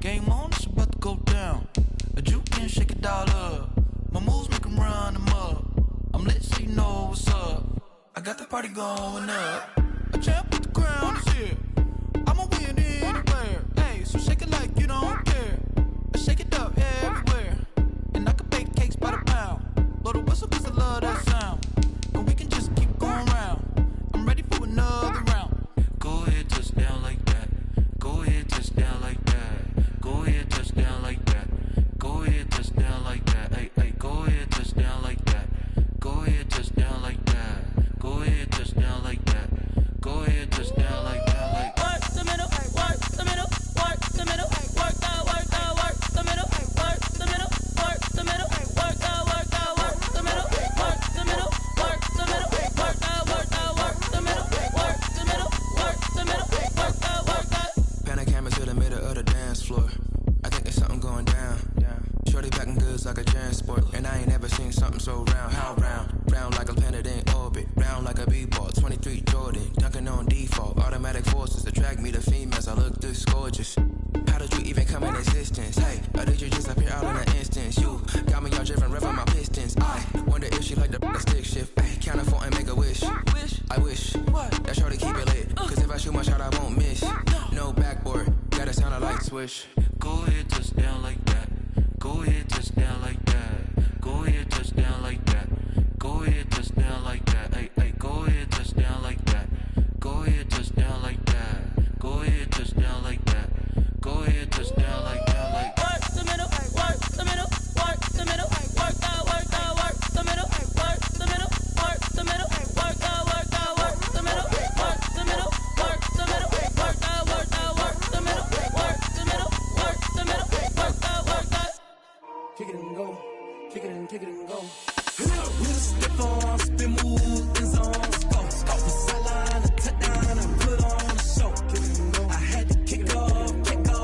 Game on, it's about to go down. A juke and shake it all up. My moves make them run them up. I'm lit so you know what's up. I got the party going up. A champ with the crown is here. I'ma win anywhere. Hey, so shake it like you don't care. I shake it up everywhere. And I can bake cakes by the pound. Blow the whistle cause I love that sound. And we can just keep going round. I'm ready for another round. Go ahead, touch down like that. Go ahead, touch down like that. Go ahead, touch down like that. Go ahead, touch down like that. Hey, hey, go ahead, touch down like that. Go ahead, touch down like that. Go ahead, touch down like that. Go ahead, touch down like that. Like work the middle, work the middle, work the middle, work the middle, work the middle, work the middle, work the middle, work the middle, work the middle, work the middle, work the middle, work the middle, work the middle, work the. Pan a camera to the middle of the dance floor. I think there's something going down. Shorty packing goods like a transport, and I ain't never seen something so round. How round? Round like a planet in orbit, round like a b-ball. 23 Jordan, dunking on default. Automatic forces attract me to females. I look this gorgeous. How did you even come in existence? Hey, or did you just appear out in an instance? You got me all driven, revving my pistons. I wonder if she like the stick shift. Hey, count it 4 and make a wish. I wish that shorty keep it lit. Cause if I shoot my shot, I won't miss. No backboard, gotta sound a light switch. Go ahead, touch down like that. Go ahead, touch down like that. Go ahead, touch down like that. Go ahead, touch down like that. Hey, hey, go ahead, touch down like that. Go ahead, touch down like that. Go ahead, touch down like that. Go ahead, touch down like that. Like work the middle, work the middle, work the middle, work the middle, work the middle, work the middle, work the middle, work the middle, work the middle, work the middle, work the middle, work the middle, work the middle, work the. Kick it and go, kick it and go. With a step on, spin move, in zone, go. The sideline, a touchdown, I put on a show. I had to kick off and go.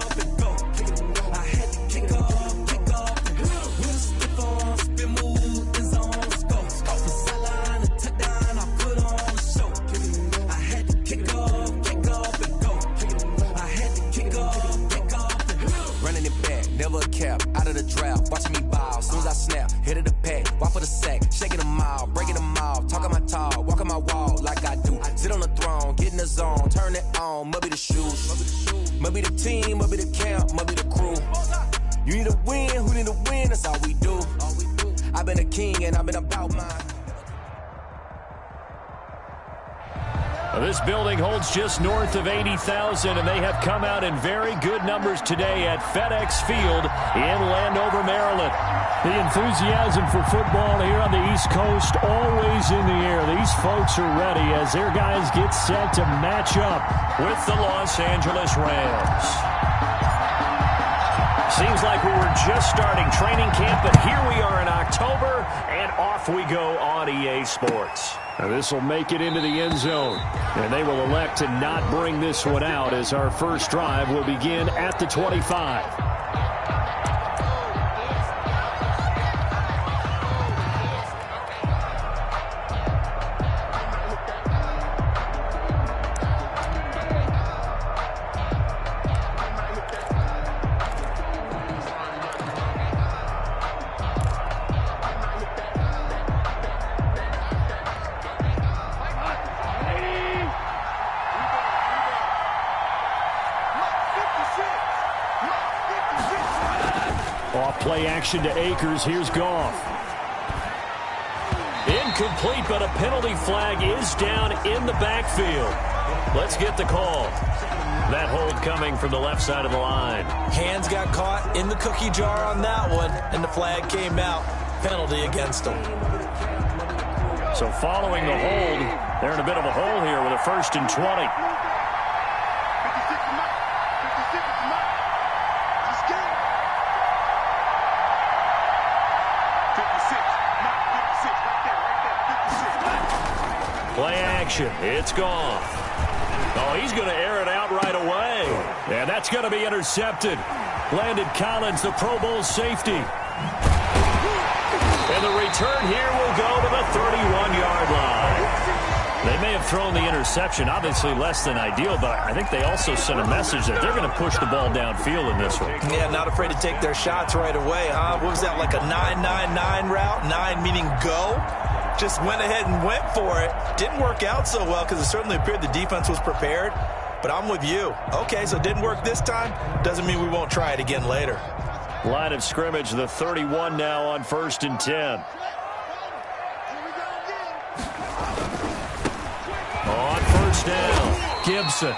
I had to kick off and go. With a step on, spin move, in zone, go. The sideline, a touchdown, I put on a show. I had to kick off and go. I had to kick off and go. Running it back, never a cap, out of the drought, watching me ball. Soon as I snap, hit of the pack, walk for the sack, shaking them all, breaking them all, talking my talk, walking my wall like I do. Sit on the throne, get in the zone, turn it on, must be the shoes, must be the team, must be the camp, must be the crew. You need a win, who need a win, that's all we do. I've been a king and I've been about mine. This building holds just north of 80,000, and they have come out in very good numbers today at FedEx Field in Landover, Maryland. The enthusiasm for football here on the East Coast always in the air. These folks are ready as their guys get set to match up with the Los Angeles Rams. Seems like we were just starting training camp, but here we are in October, and off we go on EA Sports. Now this will make it into the end zone, and they will elect to not bring this one out as our first drive will begin at the 25. Play action to Akers. Here's Goff. Incomplete, but a penalty flag is down in the backfield. Let's get the call. That hold coming from the left side of the line. Hands got caught in the cookie jar on that one, and the flag came out. Penalty against them. So following the hold, they're in a bit of a hole here with a 1st and 20. Play action. It's gone. Oh, he's going to air it out right away. And that's going to be intercepted. Landon Collins, the Pro Bowl safety. And the return here will go to the 31-yard line. They may have thrown the interception, obviously less than ideal, but I think they also sent a message that they're going to push the ball downfield in this one. Yeah, not afraid to take their shots right away, huh? What was that, like a 9-9-9 route? 9 meaning go? Just went ahead and went for it. Didn't work out so well because it certainly appeared the defense was prepared. But I'm with you. Okay, so it didn't work this time. Doesn't mean we won't try it again later. Line of scrimmage, the 31 now on 1st and 10. On first down, Gibson.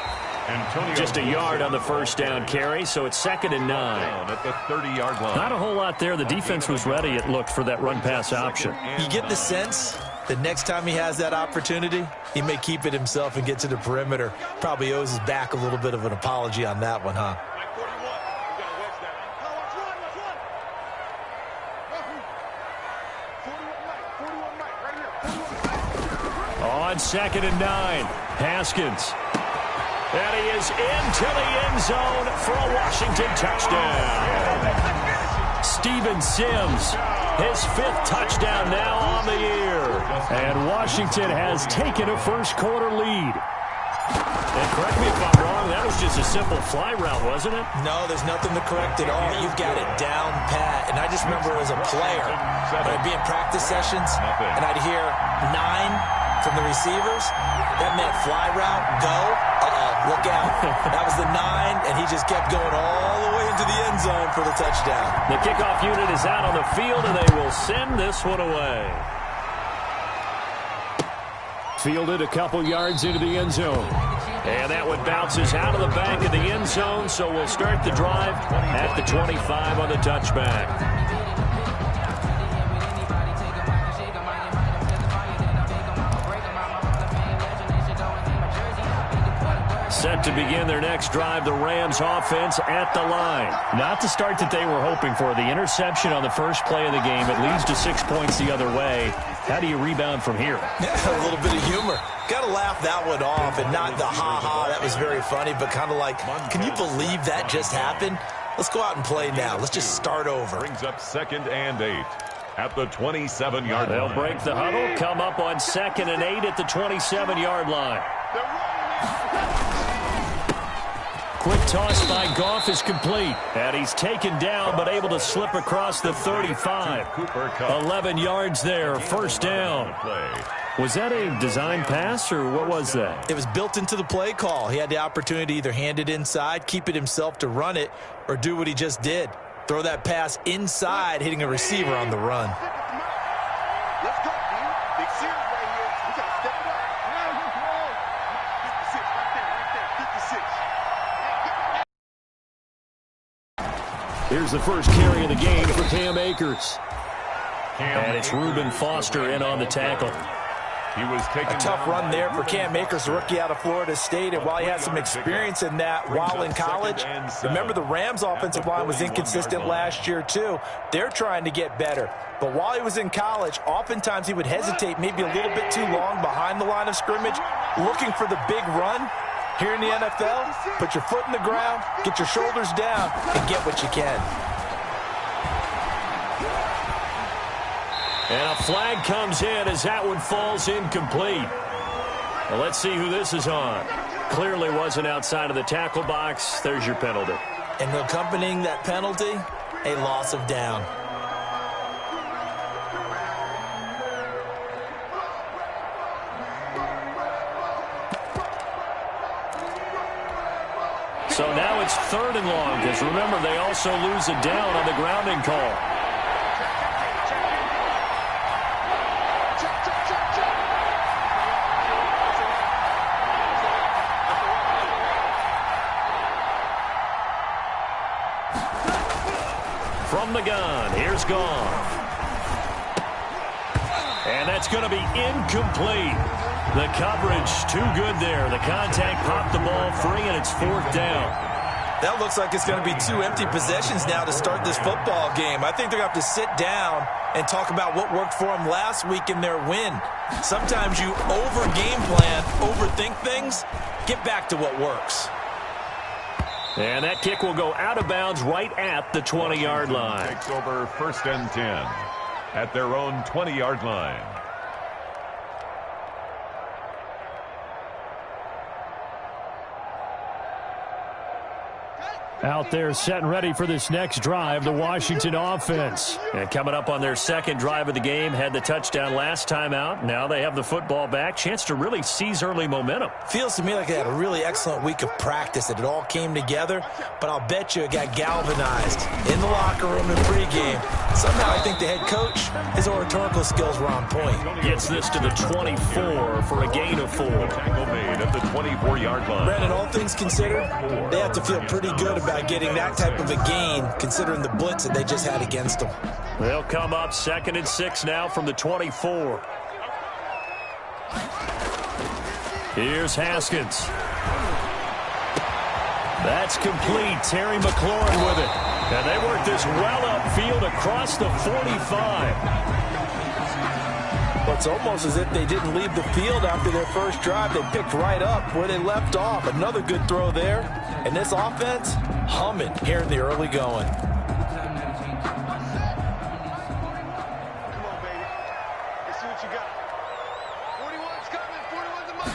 Just a yard on the first down carry, so it's 2nd and 9. At the 30-yard line. Not a whole lot there. The defense was ready, it looked, for that run-pass option. You get the sense the next time he has that opportunity, he may keep it himself and get to the perimeter. Probably owes his back a little bit of an apology on that one, huh? On 2nd and 9, Haskins. And he is into the end zone for a Washington touchdown. Steven Sims, his 5th touchdown now on the year. And Washington has taken a first-quarter lead. And correct me if I'm wrong, that was just a simple fly route, wasn't it? No, there's nothing to correct at all. You've got it down pat. And I just remember as a player, when I'd be in practice sessions, and I'd hear 9 from the receivers, that meant fly route, go, look out. That was the 9, and he just kept going all the way into the end zone for the touchdown. The kickoff unit is out on the field, and they will send this one away. Fielded a couple yards into the end zone. And that one bounces out of the back of the end zone, so we'll start the drive at the 25 on the touchback. Set to begin their next drive, the Rams offense at the line. Not the start that they were hoping for. The interception on the first play of the game. It leads to 6 points the other way. How do you rebound from here? Yeah, a little bit of humor. Got to laugh that one off, and not the ha-ha, that was very funny, but kind of like, can you believe that just happened? Let's go out and play now. Let's just start over. Brings up 2nd and 8 at the 27-yard line. They'll break the huddle, come up on 2nd and 8 at the 27-yard line. Quick toss by Goff is complete. And he's taken down, but able to slip across the 35. 11 yards there, first down. Was that a design pass, or what was that? It was built into the play call. He had the opportunity to either hand it inside, keep it himself to run it, or do what he just did. Throw that pass inside, hitting a receiver on the run. Let's go, dude. Big series right here. We got to step it up. 56 right there, 56. Here's the first carry of the game for Cam Akers. And it's Reuben Foster in on the tackle. He was taking a tough run there for Cam Akers, the rookie out of Florida State. And while he had some experience in that while in college, remember the Rams' offensive line was inconsistent last year too. They're trying to get better. But while he was in college, oftentimes he would hesitate maybe a little bit too long behind the line of scrimmage, looking for the big run. Here in the NFL, put your foot in the ground, get your shoulders down, and get what you can. And a flag comes in as that one falls incomplete. Well, let's see who this is on. Clearly wasn't outside of the tackle box. There's your penalty. And accompanying that penalty, a loss of down. So now it's 3rd and long, because remember, they also lose a down on the grounding call. From the gun, here's Goff. And that's going to be incomplete. The coverage too good there. The contact popped the ball free, and it's 4th down. That looks like it's going to be 2 empty possessions now to start this football game. I think they're going to have to sit down and talk about what worked for them last week in their win. Sometimes you over-game plan, overthink things, get back to what works. And that kick will go out of bounds right at the 20-yard line. Takes over 1st and 10 at their own 20-yard line. out there set and ready for this next drive, the Washington offense. And coming up on their second drive of the game, had the touchdown last time out. Now they have the football back. Chance to really seize early momentum. Feels to me like they had a really excellent week of practice, that it all came together, but I'll bet you it got galvanized in the locker room in pregame. Somehow I think the head coach, his oratorical skills were on point. Gets this to the 24 for a gain of 4. Tackle made at the 24-yard line. Brandon, all things considered, they have to feel pretty good about getting that type of a gain, considering the blitz that they just had against them. They'll come up 2nd and 6 now from the 24. Here's Haskins. That's complete. Terry McLaurin with it. And they work this well upfield across the 45. Well, it's almost as if they didn't leave the field after their first drive. They picked right up where they left off. Another good throw there. And this offense, humming here in the early going. Come on, baby. Let's see what you got. 41's coming. 41's a mic.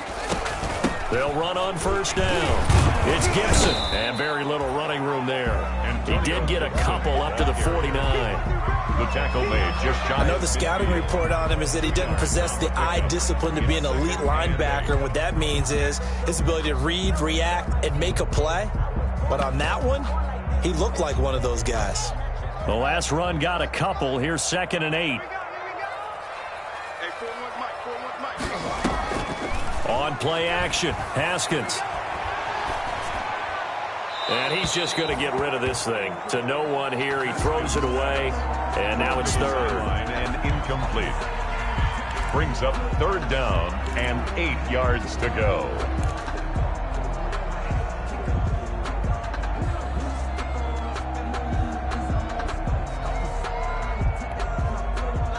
They'll run on first down. It's Gibson. And very little running room there. He did get a couple up to the 49. The tackle made just shy. I know the scouting report on him is that he doesn't possess the eye discipline to be an elite linebacker. And what that means is his ability to read, react, and make a play. But on that one, he looked like one of those guys. The last run got a couple. Here's 2nd and 8. Hey, 41's mic. 41's mic. On play action, Haskins. And he's just going to get rid of this thing. To no one here. He throws it away. And now it's 3rd. And incomplete. Brings up 3rd down and 8 yards to go.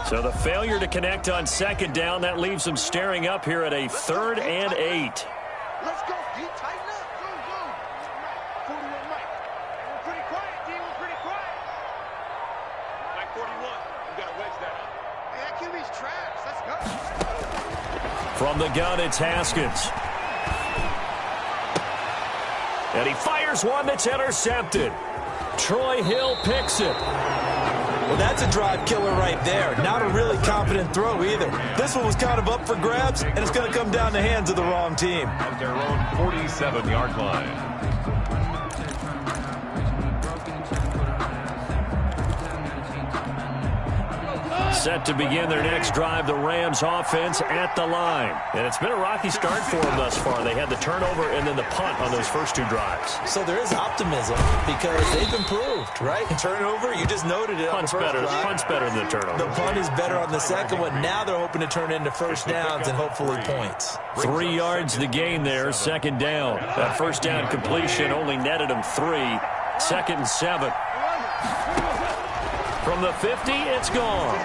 So the failure to connect on 2nd down, that leaves them staring up here at a 3rd and 8. Let's go, D. Tighten up. Go, go. 41 mic. We're pretty quiet, D. We're pretty quiet. Mike 41. You got to wedge that up. Hey, that QB's trash. Let's go. From the gun, it's Haskins. And he fires one that's intercepted. Troy Hill picks it. Well, that's a drive killer right there. Not a really confident throw either. This one was kind of up for grabs, and it's going to come down the hands of the wrong team. At their own 47-yard line. Set to begin their next drive, the Rams offense at the line. And it's been a rocky start for them thus far. They had the turnover and then the punt on those first 2 drives. So there is optimism because they've improved, right? Turnover, you just noted it. Punt's better than the turnover. The punt is better on the second one. Now they're hoping to turn into first downs and hopefully points. 3 yards the gain there, 2nd down. That first down completion only netted them 3. 2nd and 7. From the 50, it's gone.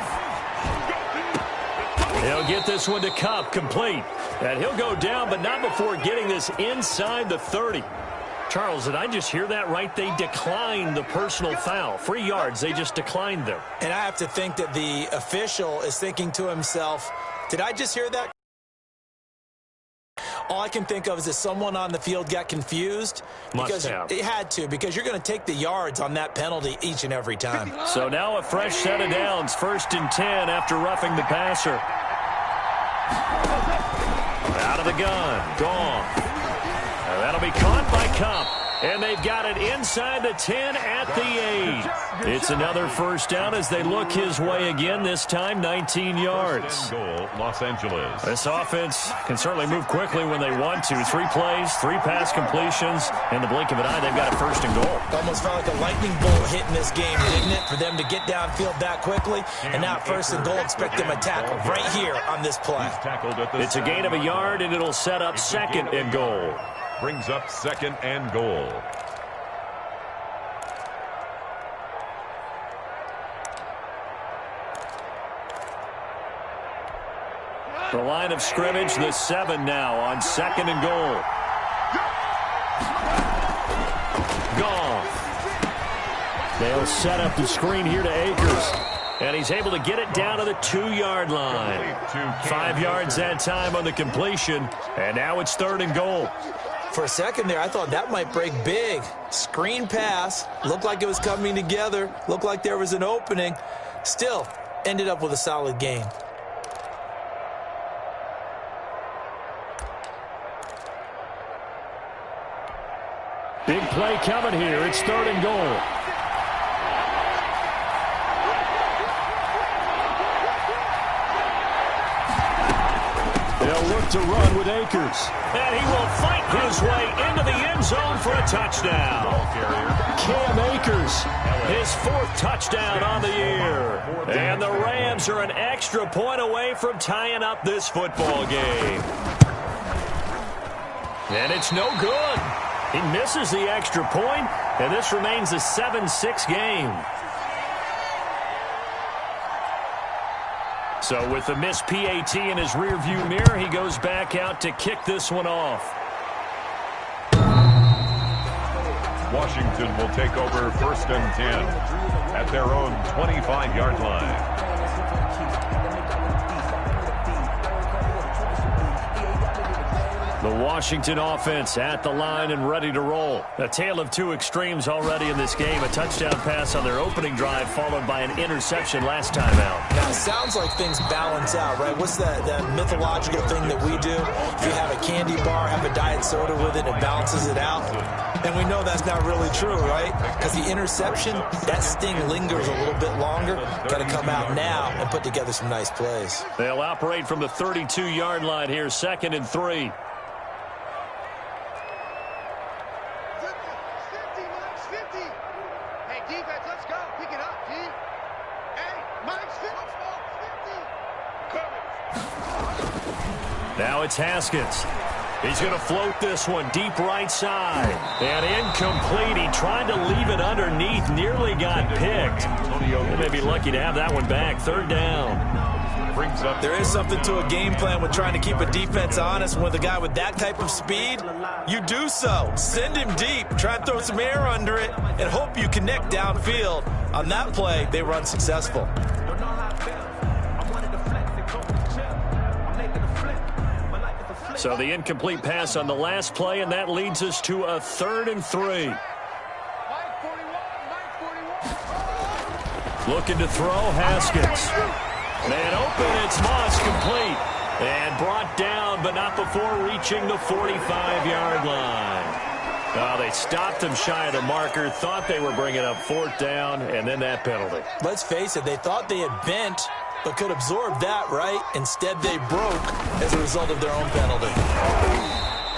He'll get this one to Cup, complete. And he'll go down, but not before getting this inside the 30. Charles, did I just hear that right? They declined the personal foul. 3 yards, they just declined them. And I have to think that the official is thinking to himself, did I just hear that? All I can think of is that someone on the field got confused. Must have. It had to, because you're going to take the yards on that penalty each and every time. So now a fresh set of downs, 1st and 10 after roughing the passer. Out of the gun, gone. And that'll be caught by Cup. And they've got it inside the 10 at the 8. It's another first down as they look his way again, this time 19 yards. Goal, Los Angeles. This offense can certainly move quickly when they want to. 3 plays, 3 pass completions. In the blink of an eye, they've got a 1st and goal. It almost felt like a lightning bolt hit in this game, didn't it? For them to get downfield that quickly. And now 1st and goal, expect them to tackle right here on this play. It's a gain of a yard, and it'll set up 2nd and goal. Brings up 2nd and goal. The line of scrimmage, the 7 now on 2nd and goal. Gone. They'll set up the screen here to Akers. And he's able to get it down to the 2-yard line. 5 yards that time on the completion. And now it's 3rd and goal. For a second there, I thought that might break big. Screen pass, looked like it was coming together, looked like there was an opening. Still, ended up with a solid game. Big play coming here. It's 3rd and goal. They'll look to run with Akers. And he will fight his way into the end zone for a touchdown. Cam Akers. His 4th touchdown on the year. And the Rams are an extra point away from tying up this football game. And it's no good. He misses the extra point, and this remains a 7-6 game. So with the missed PAT in his rearview mirror, he goes back out to kick this one off. Washington will take over 1st and 10 at their own 25-yard line. The Washington offense at the line and ready to roll. A tale of two extremes already in this game. A touchdown pass on their opening drive followed by an interception last time out. Now, it sounds like things balance out, right? What's that mythological thing that we do? If you have a candy bar, have a diet soda with it, it balances it out. And we know that's not really true, right? Because the interception, that sting lingers a little bit longer. Got to come out now and put together some nice plays. They'll operate from the 32-yard line here, 2nd and 3. Now it's Haskins. He's going to float this one deep right side. And incomplete. He tried to leave it underneath. Nearly got picked. They may be lucky to have that one back. 3rd down. There is something to a game plan with trying to keep a defense honest. With a guy with that type of speed, you do so. Send him deep. Try and throw some air under it and hope you connect downfield. On that play, they run successful. So the incomplete pass on the last play, and that leads us to a 3rd and 3. Looking to throw, Haskins. Man open, it's Moss, complete. And brought down, but not before reaching the 45-yard line. They stopped him shy of the marker, thought they were bringing up 4th down, and then that penalty. Let's face it, they thought they had bent, but could absorb that, right? Instead, they broke as a result of their own penalty.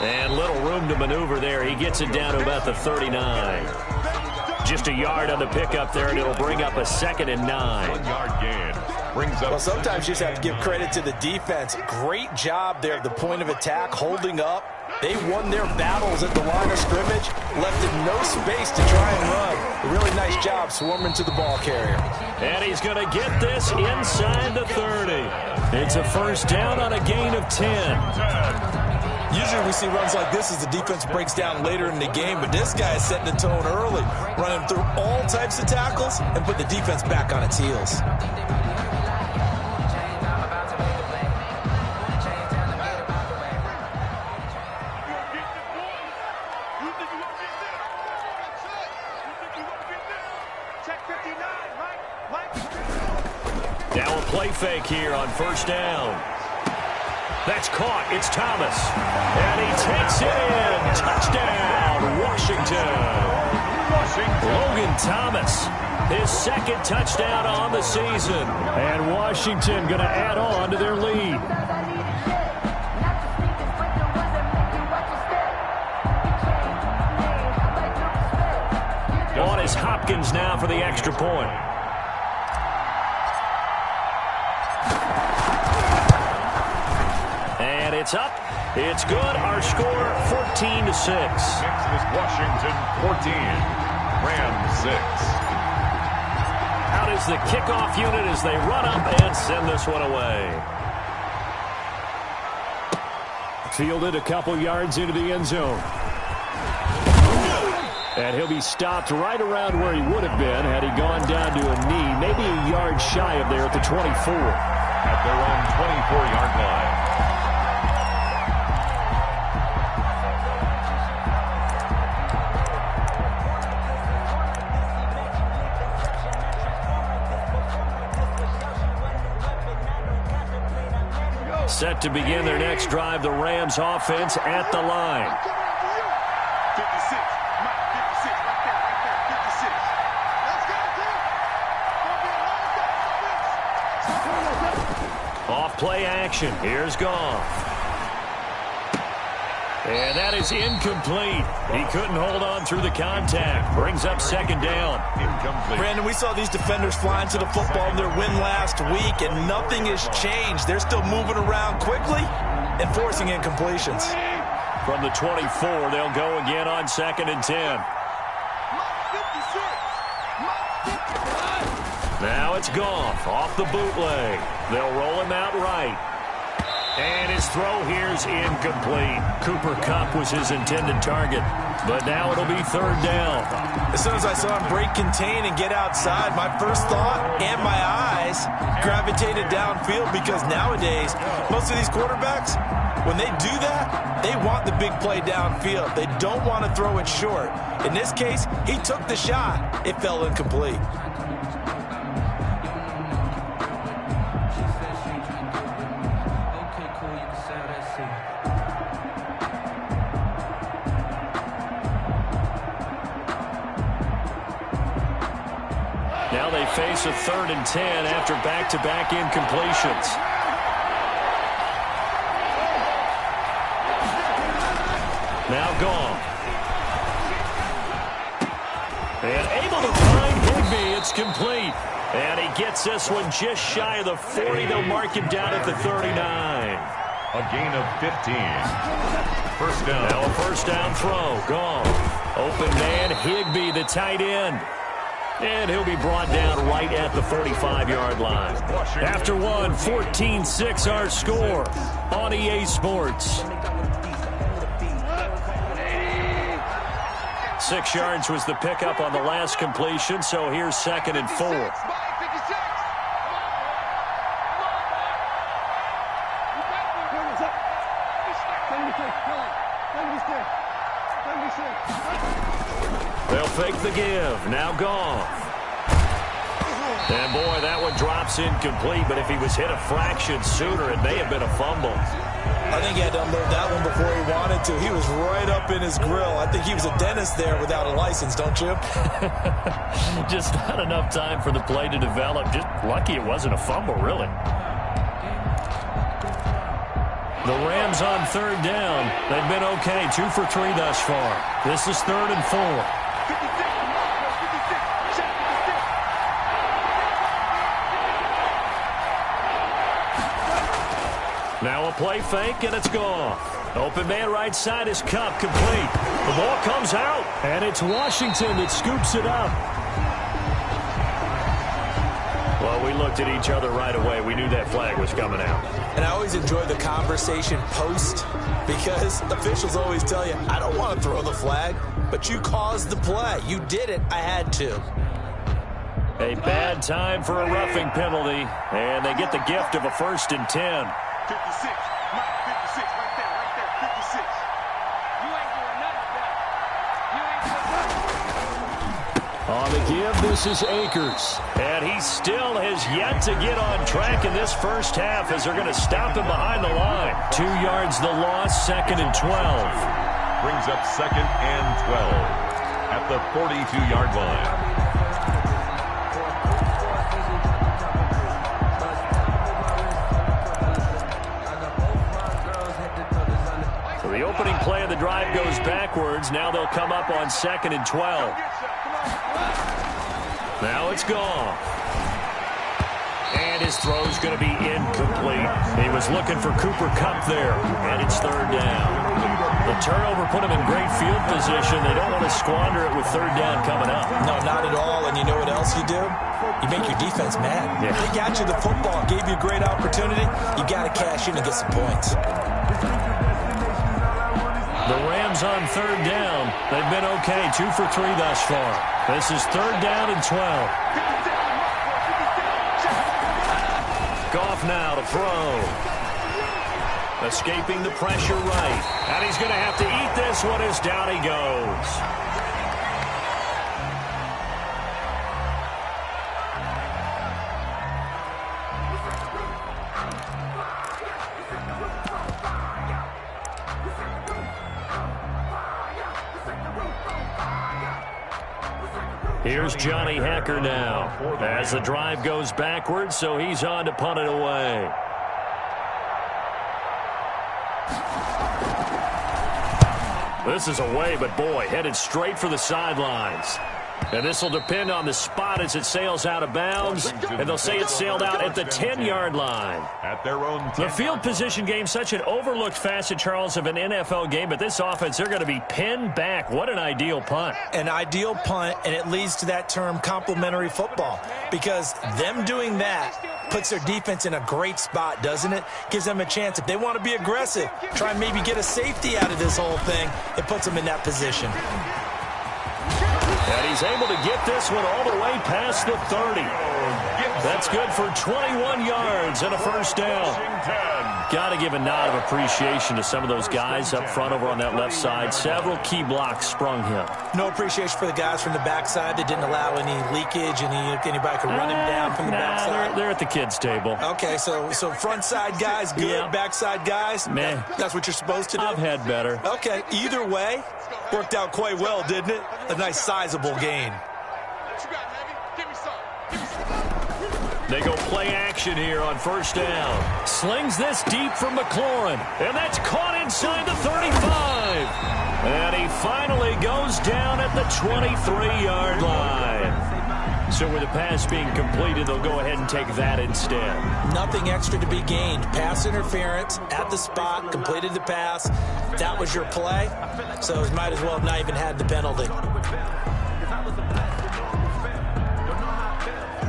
And little room to maneuver there. He gets it down to about the 39. Just a yard on the pickup there, and it'll bring up a 2nd and 9. 1-yard gain. Brings up. Well, sometimes you just have to give credit to the defense. Great job there at the point of attack, holding up. They won their battles at the line of scrimmage, left them no space to try and run. A really nice job swarming to the ball carrier. And he's going to get this inside the 30. It's a 1st down on a gain of 10. Usually we see runs like this as the defense breaks down later in the game, but this guy is setting the tone early, running through all types of tackles and put the defense back on its heels. Now a play fake here on 1st down. That's caught. It's Thomas. And he takes it in. Touchdown, Washington. Logan Thomas, his 2nd touchdown on the season. And Washington going to add on to their lead. On is Hopkins now for the extra point. And it's up. It's good. Our score, 14-6. Next is Washington 14, Rams 6. Out is the kickoff unit as they run up and send this one away. Fielded a couple yards into the end zone. And he'll be stopped right around where he would have been had he gone down to a knee, maybe a yard shy of there at the 24. At their own 24-yard line. Set to begin their next drive, the Rams offense at the line. 56. Mike, 56. Right there. 56. Let's go, Off play action. Here's Goff. And that is incomplete. He couldn't hold on through the contact. Brings up second down. Incomplete. Brandon, we saw these defenders flying to the football in their win last week, and nothing has changed. They're still moving around quickly and forcing incompletions. From the 24, they'll go again on 2nd and 10. Now it's Goff off the bootleg. They'll roll him out right. And his throw here's incomplete. Cooper Kupp was his intended target, but now it'll be 3rd down. As soon as I saw him break contain and get outside, my first thought and my eyes gravitated downfield, because nowadays, most of these quarterbacks, when they do that, they want the big play downfield. They don't want to throw it short. In this case, he took the shot. It fell incomplete. Now they face a 3rd and 10 after back-to-back incompletions. Now Goff. And able to find Higbee. It's complete. And he gets this one just shy of the 40. They'll mark him down at the 39. A gain of 15. First down. Now a first down throw. Goff. Open man, Higbee, the tight end. And he'll be brought down right at the 45-yard line. After one, 14-6 our score on EA Sports. 6 yards was the pickup on the last completion, so here's 2nd and 4. They'll fake the give. Now Goff. And boy, that one drops incomplete, but if he was hit a fraction sooner, it may have been a fumble. I think he had to unload that one before he wanted to. He was right up in his grill. I think he was a dentist there without a license, don't you? Just not enough time for the play to develop. Just lucky it wasn't a fumble, really. The Rams on 3rd down. They've been okay, 2 for 3 thus far. This is 3rd and 4. Now a play fake, and it's gone. Open man right side is Kupp, complete. The ball comes out, and it's Washington that scoops it up. Well, we looked at each other right away. We knew that flag was coming out. And I always enjoy the conversation post, because officials always tell you, I don't want to throw the flag, but you caused the play. You did it. I had to. A bad time for a roughing penalty, and they get the gift of a 1st and 10. 56. Mike, 56. Right there. 56. You ain't doing nothing, bro. On the give, this is Akers. And he still has yet to get on track in this first half, as they're going to stop him behind the line. 2 yards the loss, 2nd and 12. Brings up 2nd and 12 at the 42-yard line. The opening play of the drive goes backwards. Now they'll come up on 2nd and 12. Now it's Goff. And his throw's going to be incomplete. He was looking for Cooper Kupp there, and it's 3rd down. The turnover put him in great field position. They don't want to squander it with 3rd down coming up. No, not at all. And you know what else you do? You make your defense mad. Yeah. They got you the football, gave you a great opportunity. You got to cash in and get some points. The Rams on 3rd down. They've been okay, 2 for 3 thus far. This is 3rd down and 12. Goff now to throw. Escaping the pressure right. And he's going to have to eat this one as down he goes. Here's Johnny Hacker now as the drive goes backwards, so he's on to punt it away. This is away, but boy, headed straight for the sidelines. And this will depend on the spot as it sails out of bounds. And they'll say it sailed out at the 10-yard line. At their own 10. The field position game, such an overlooked facet, Charles, of an NFL game. But this offense, they're going to be pinned back. What an ideal punt. An ideal punt, and it leads to that term complementary football. Because them doing that puts their defense in a great spot, doesn't it? Gives them a chance. If they want to be aggressive, try and maybe get a safety out of this whole thing, it puts them in that position. And he's able to get this one all the way past the 30. That's good for 21 yards and a first down. Got to give a nod of appreciation to some of those guys up front over on that left side. Several key blocks sprung him. No appreciation for the guys from the backside that didn't allow any leakage, anybody could run him down from the backside. They're at the kids' table. Okay, so front side guys good, yeah. Backside guys, man, that's what you're supposed to do? I've had better. Okay, either way, worked out quite well, didn't it? A nice sizable gain. They go play action here on first down. Slings this deep from McLaurin. And that's caught inside the 35. And he finally goes down at the 23-yard line. So with the pass being completed, they'll go ahead and take that instead. Nothing extra to be gained. Pass interference at the spot, completed the pass. That was your play. So you might as well have not even had the penalty.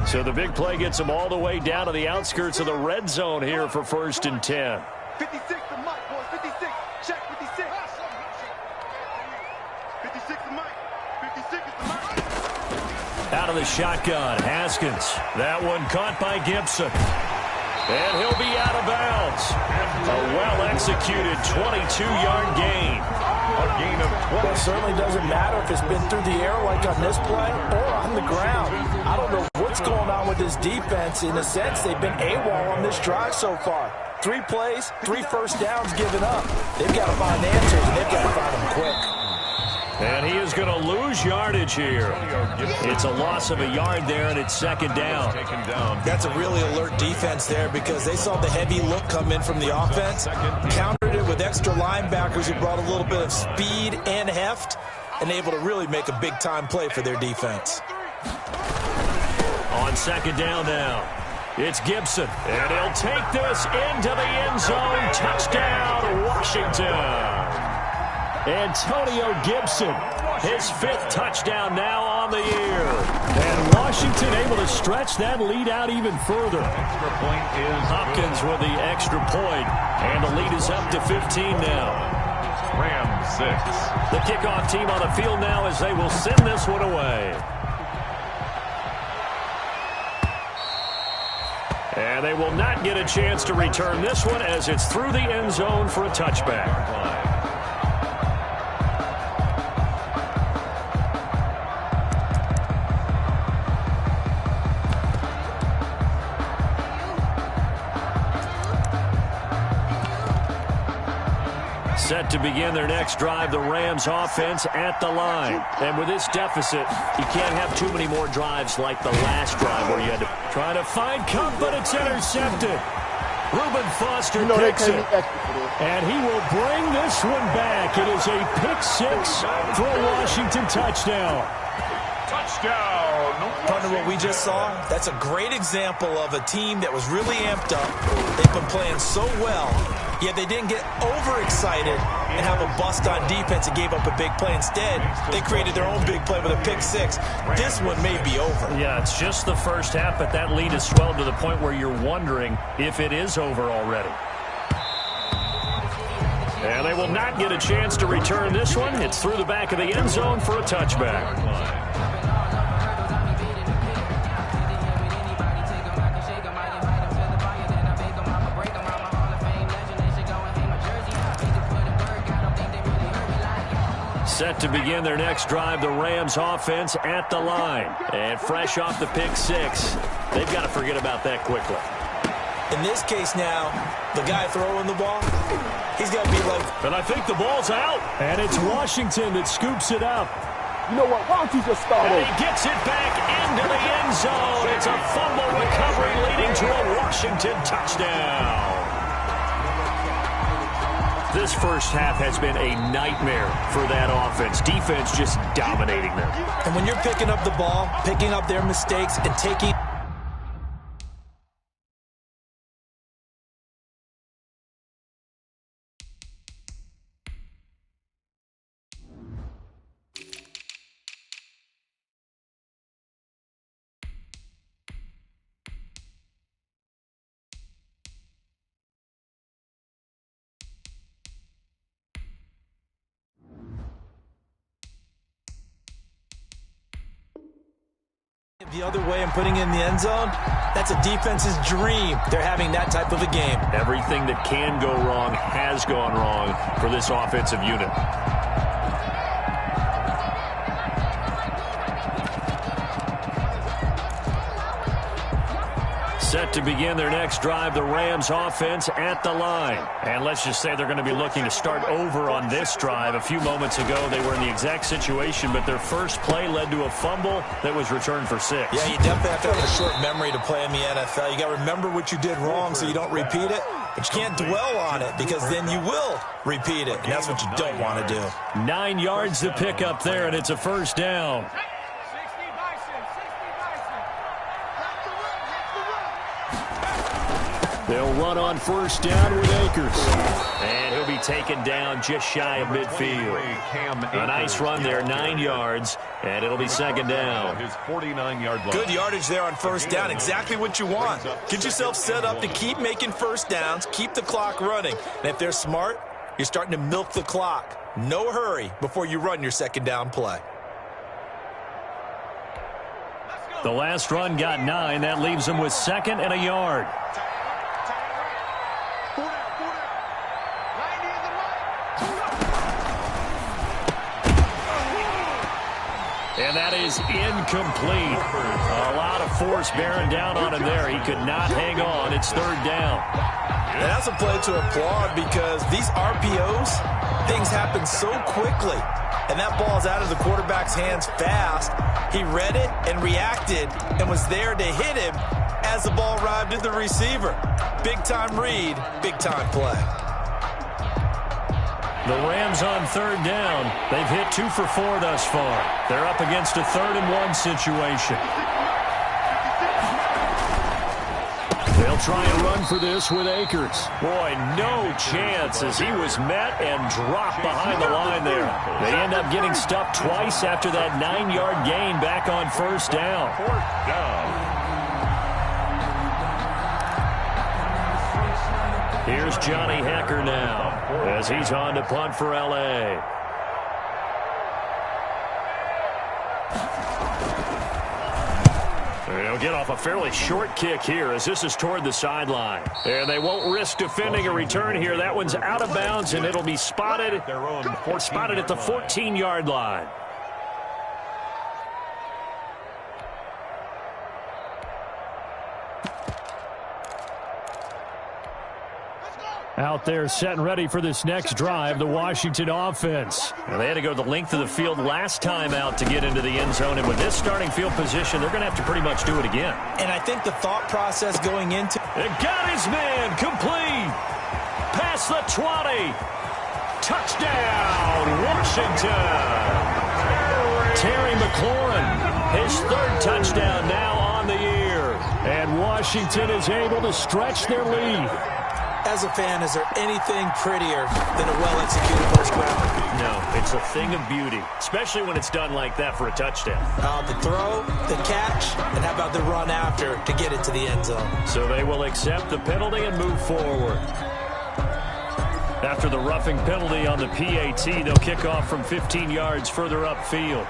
So the big play gets them all the way down to the outskirts of the red zone here for 1st and 10. 56 to Mike, boys. 56. Check 56. 56 to Mike. 56 is to Mike. Out of the shotgun, Haskins. That one caught by Gibson. And he'll be out of bounds. A well-executed 22-yard gain. A gain of 20. Well, it certainly doesn't matter if it's been through the air like on this play or on the ground. I don't know what's going on with this defense. In a sense, they've been AWOL on this drive so far. 3 plays, 3 first downs given up. They've got to find answers, and they've got to find them quick. And he is going to lose yardage here. It's a loss of a yard there, and it's 2nd down. That's a really alert defense there because they saw the heavy look come in from the offense, countered it with extra linebackers who brought a little bit of speed and heft, and able to really make a big-time play for their defense. On 2nd down now, it's Gibson. And he'll take this into the end zone. Touchdown, Washington. Antonio Gibson, his 5th touchdown now on the year. And Washington able to stretch that lead out even further. Extra point is Hopkins with the extra point, and the lead is up to 15 now. Rams 6. The kickoff team on the field now as they will send this one away. And they will not get a chance to return this one as it's through the end zone for a touchback. Set to begin their next drive, the Rams offense at the line. And with this deficit, you can't have too many more drives like the last drive where you had to try to find Cup, but it's intercepted. Reuben Foster picks it. And he will bring this one back. It is a pick 6 for a Washington touchdown. Touchdown. Partner, what we just saw, that's a great example of a team that was really amped up. They've been playing so well, yet they didn't get overexcited and have a bust on defense and gave up a big play. Instead, they created their own big play with a pick 6. This one may be over. Yeah, it's just the first half, but that lead has swelled to the point where you're wondering if it is over already. And they will not get a chance to return this one. It's through the back of the end zone for a touchback. Set to begin their next drive, the Rams offense at the line. And fresh off the pick 6, they've got to forget about that quickly. In this case now, the guy throwing the ball, he's got to be like... And I think the ball's out. And it's Washington that scoops it up. You know what? Why don't you just start And over? he gets it back into the end zone. It's a fumble recovery leading to a Washington touchdown. This first half has been a nightmare for that offense. Defense just dominating them. And when you're picking up the ball, picking up their mistakes, and taking... the other way and putting in the end zone, that's a defense's dream. They're having that type of a game. Everything that can go wrong has gone wrong for this offensive unit. Set to begin their next drive, the Rams offense at the line. And let's just say they're going to be looking to start over on this drive. A few moments ago, they were in the exact situation, but their first play led to a fumble that was returned for 6. Yeah, you definitely have to have a short memory to play in the NFL. You got to remember what you did wrong so you don't repeat it, but you can't dwell on it because then you will repeat it, and that's what you don't want to do. 9 yards to pick up there, and it's a first down. They'll run on first down with Akers. And he'll be taken down just shy of midfield. A nice run there, 9 yards, and it'll be second down. His 49-yard line. Good yardage there on first down, exactly what you want. Get yourself set up to keep making first downs, keep the clock running. And if they're smart, you're starting to milk the clock. No hurry before you run your second down play. The last run got 9. That leaves them with second and a yard. And that is incomplete. A lot of force bearing down on him there. He could not hang on. It's third down. And that's a play to applaud because these RPOs, things happen so quickly. And that ball's out of the quarterback's hands fast. He read it and reacted and was there to hit him as the ball arrived at the receiver. Big-time read, big-time play. The Rams on third down. They've hit 2 for 4 thus far. They're up against a 3rd-and-1 situation. They'll try and run for this with Akers. Boy, no chance as he was met and dropped behind the line there. They end up getting stuffed twice after that 9-yard gain back on first down. Fourth down. Here's Johnny Hecker now as he's on to punt for L.A. They'll get off a fairly short kick here as this is toward the sideline. And they won't risk defending a return here. That one's out of bounds, and it'll be spotted at the 14-yard line. Out there set and ready for this next drive, the Washington offense. And they had to go the length of the field last time out to get into the end zone. And with this starting field position, they're going to have to pretty much do it again. And I think the thought process going into... It got his man complete. Past the 20. Touchdown, Washington. Terry McLaurin, his 3rd touchdown now on the year. And Washington is able to stretch their lead. As a fan, is there anything prettier than a well-executed first round? No, it's a thing of beauty, especially when it's done like that for a touchdown. The throw, the catch, and how about the run after to get it to the end zone? So they will accept the penalty and move forward. After the roughing penalty on the PAT, they'll kick off from 15 yards further upfield.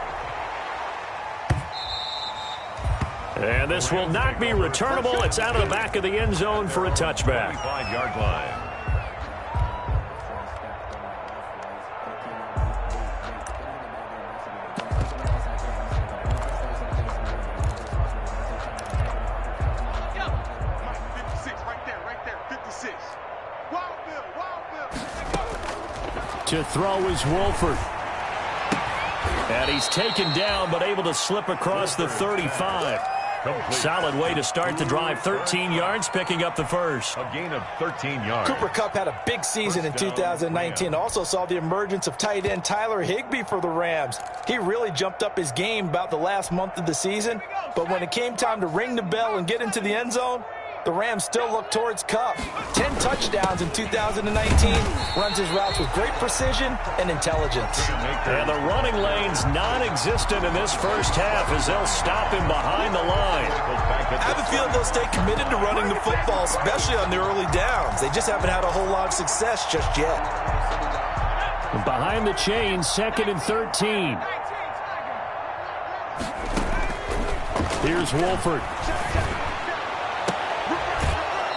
And this will not be returnable. It's out of the back of the end zone for a touchback. 5-yard line. To throw is Wolford. And he's taken down, but able to slip across the 35. Solid way to start the drive. 13 yards, picking up the first. A gain of 13 yards. Cooper Kupp had a big season in 2019. Also saw the emergence of tight end Tyler Higbee for the Rams. He really jumped up his game about the last month of the season. But when it came time to ring the bell and get into the end zone, the Rams still look towards Kupp. 10 touchdowns in 2019. Runs his routes with great precision and intelligence. And the running lane's non-existent in this first half as they'll stop him behind the line. I have a feeling they'll stay committed to running the football, especially on the early downs. They just haven't had a whole lot of success just yet. Behind the chains, 2nd and 13. Here's Wolford.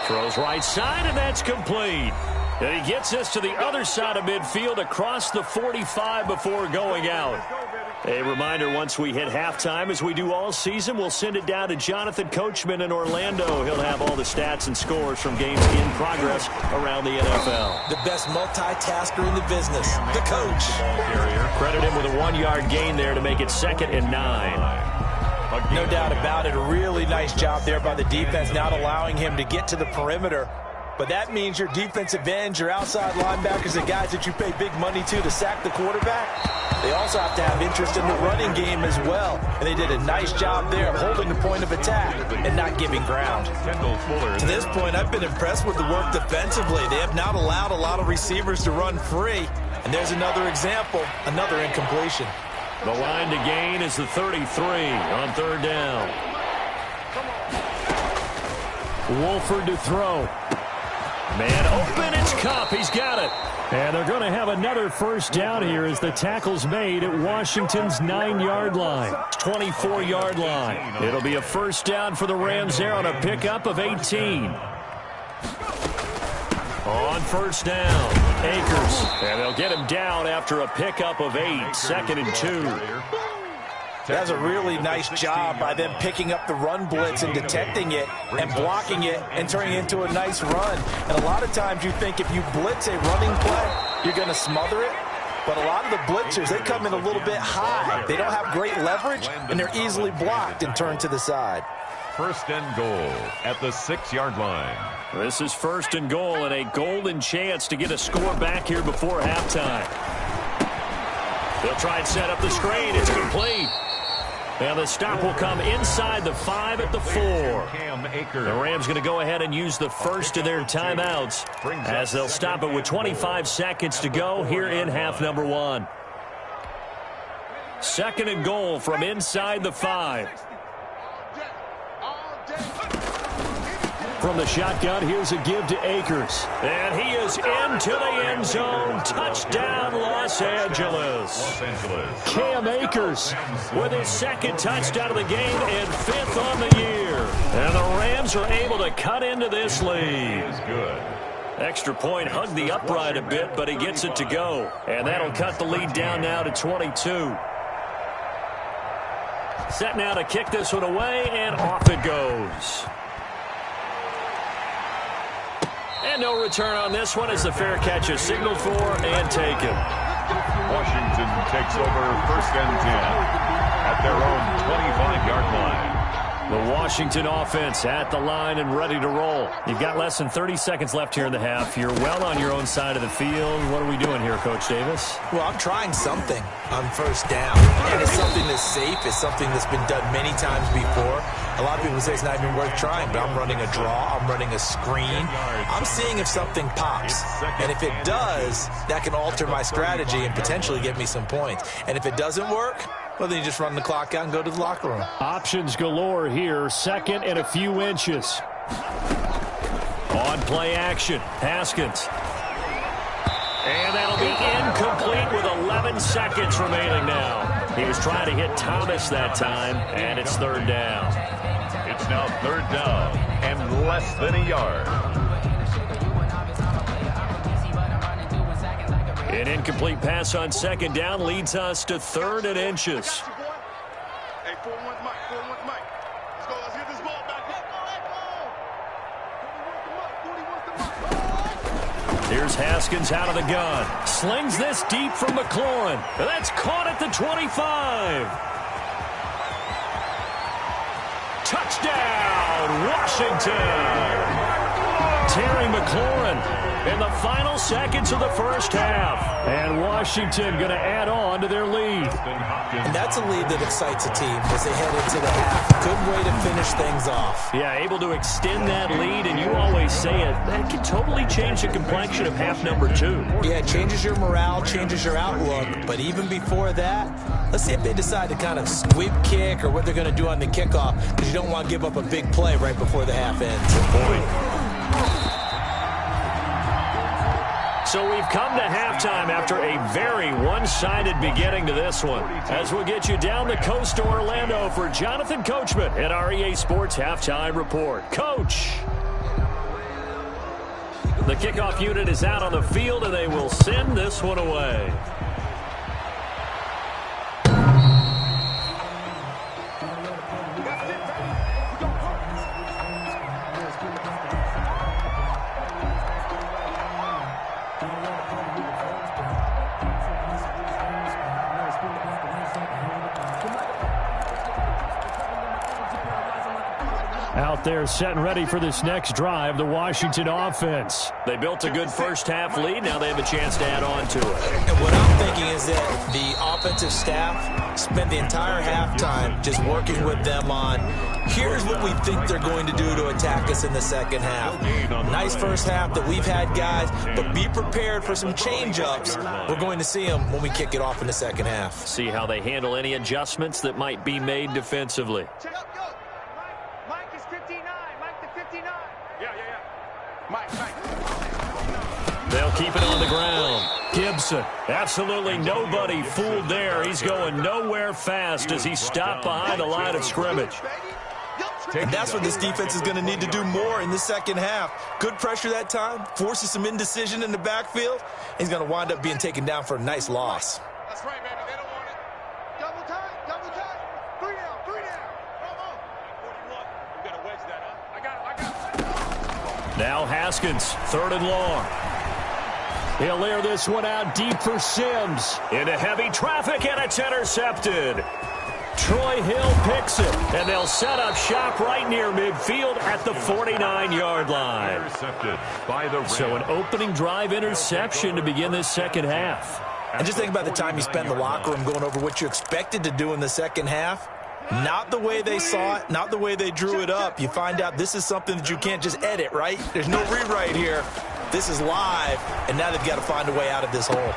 Throws right side, and that's complete. And he gets us to the other side of midfield across the 45 before going out. A reminder, once we hit halftime, as we do all season, we'll send it down to Jonathan Coachman in Orlando. He'll have all the stats and scores from games in progress around the NFL. The best multitasker in the business, the coach. Credit him with a 1-yard gain there to make it 2nd and 9. No doubt about it. A really nice job there by the defense, not allowing him to get to the perimeter. But that means your defensive ends, your outside linebackers, the guys that you pay big money to sack the quarterback, they also have to have interest in the running game as well. And they did a nice job there of holding the point of attack and not giving ground. To this point, I've been impressed with the work defensively. They have not allowed a lot of receivers to run free. And there's another example, another incompletion. The line to gain is the 33 on 3rd down. Wolford to throw. Man open, it's Kupp. He's got it. And they're going to have another first down here as the tackle's made at Washington's 9-yard line. 24-yard line. It'll be a first down for the Rams there on a pickup of 18. On first down, Akers. And they'll get him down after a pickup of 8. 2nd and 2. That's a really nice job by them picking up the run blitz and detecting it and blocking it and turning it into a nice run. And a lot of times you think if you blitz a running play, you're going to smother it. But a lot of the blitzers, they come in a little bit high. They don't have great leverage, and they're easily blocked and turned to the side. 1st and goal at the 6-yard line. This is 1st and goal and a golden chance to get a score back here before halftime. They'll try and set up the screen. It's complete. And the stop will come inside the 5 at the 4. The Rams going to go ahead and use the first of their timeouts as they'll stop it with 25 seconds to go here in half number 1. 2nd and goal from inside the 5. From the shotgun, here's a give to Akers. And he is into the end zone. Touchdown, Los Angeles. Cam Akers with his 2nd touchdown of the game and 5th on the year. And the Rams are able to cut into this lead. Extra point hugged the upright a bit, but he gets it to go. And that'll cut the lead down now to 22. Set now to kick this one away, and off it goes. And no return on this one as the fair catch is signaled for and taken. Washington takes over 1st and 10 at their own 25-yard line. The Washington offense at the line and ready to roll. You've got less than 30 seconds left here in the half. You're well on your own side of the field. What are we doing here, Coach Davis? Well, I'm trying something on 1st down. And it's something that's safe. It's something that's been done many times before. A lot of people say it's not even worth trying, but I'm running a draw. I'm running a screen. I'm seeing if something pops. And if it does, that can alter my strategy and potentially get me some points. And if it doesn't work, well, then you just run the clock out and go to the locker room. Options galore here. 2nd and a few inches. On play action, Haskins. And that'll be incomplete with 11 seconds remaining now. He was trying to hit Thomas that time, and it's 3rd down. It's now 3rd down and less than a yard. An incomplete pass on 2nd down leads us to 3rd and inches. Hey, 4-1 Mike, 4-1 Mike. Let's go, let's get this ball back. Here's Haskins out of the gun. Slings this deep from McLaurin. And that's caught at the 25. Touchdown, Washington. Terry McLaurin in the final seconds of the first half. And Washington going to add on to their lead. And that's a lead that excites a team as they head into the half. Good way to finish things off. Yeah, able to extend that lead, and you always say it, that can totally change the complexion of half number 2. Yeah, it changes your morale, changes your outlook. But even before that, let's see if they decide to kind of sweep kick or what they're going to do on the kickoff, because you don't want to give up a big play right before the half ends. Good point. So we've come to halftime after a very one-sided beginning to this one. As we'll get you down the coast to Orlando for Jonathan Coachman at our EA Sports Halftime Report. Coach! The kickoff unit is out on the field, and they will send this one away. Out there set and ready for this next drive, the Washington offense. They built a good first half lead. Now they have a chance to add on to it. And what I'm thinking is that the offensive staff spent the entire halftime just working with them on, here's what we think they're going to do to attack us in the second half. Nice first half that we've had, guys, but be prepared for some change-ups. We're going to see them when we kick it off in the second half. See how they handle any adjustments that might be made defensively. They'll keep it on the ground. Gibson, absolutely nobody fooled there. He's going nowhere fast as he stopped behind the line of scrimmage. And that's what this defense is going to need to do more in the second half. Good pressure that time, forces some indecision in the backfield. He's going to wind up being taken down for a nice loss. That's right, baby. They don't want it. Double time, double time. 3 down, 3 down. Come on. 41. You got to wedge that, huh? I got it. Now Haskins, 3rd and long. He'll layer this one out deep for Sims. Into heavy traffic, and it's intercepted. Troy Hill picks it, and they'll set up shop right near midfield at the 49-yard line. Intercepted by the Rams. So an opening drive interception to begin this second half. And just think about the time you spent in the locker room going over what you expected to do in the second half. Not the way they saw it, not the way they drew it up. You find out this is something that you can't just edit, right? There's no rewrite here. This is live, and now they've got to find a way out of this hole.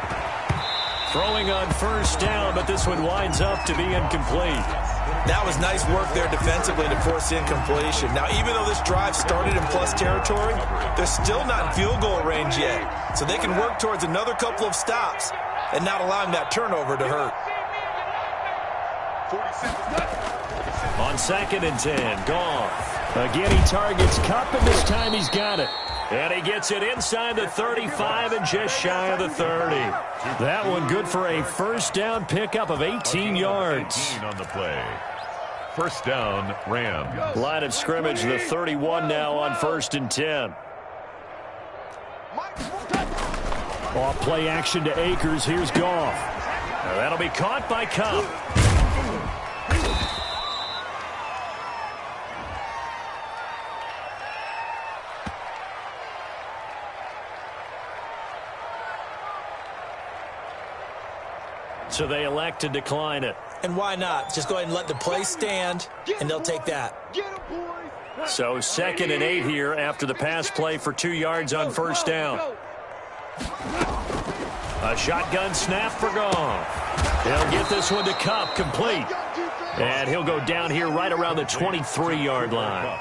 Throwing on first down, but this one winds up to be incomplete. That was nice work there defensively to force incompletion. Now, even though this drive started in plus territory, they're still not in field goal range yet. So they can work towards another couple of stops and not allowing that turnover to hurt. On 2nd and 10, Goff. Again, he targets Kupp, and this time he's got it. And he gets it inside the 35 and just shy of the 30. That one good for a first down pickup of 18 yards. 18 on the play. First down, Rams. Line of scrimmage, the 31 now on 1st and 10. Off play action to Akers. Here's Goff. Now that'll be caught by Kupp. So they elect to decline it. And why not? Just go ahead and let the play stand, and they'll take that. So 2nd and 8 here after the pass play for 2 yards on first down. A shotgun snap for Goff. He'll get this one to Kupp, complete. And he'll go down here right around the 23-yard line.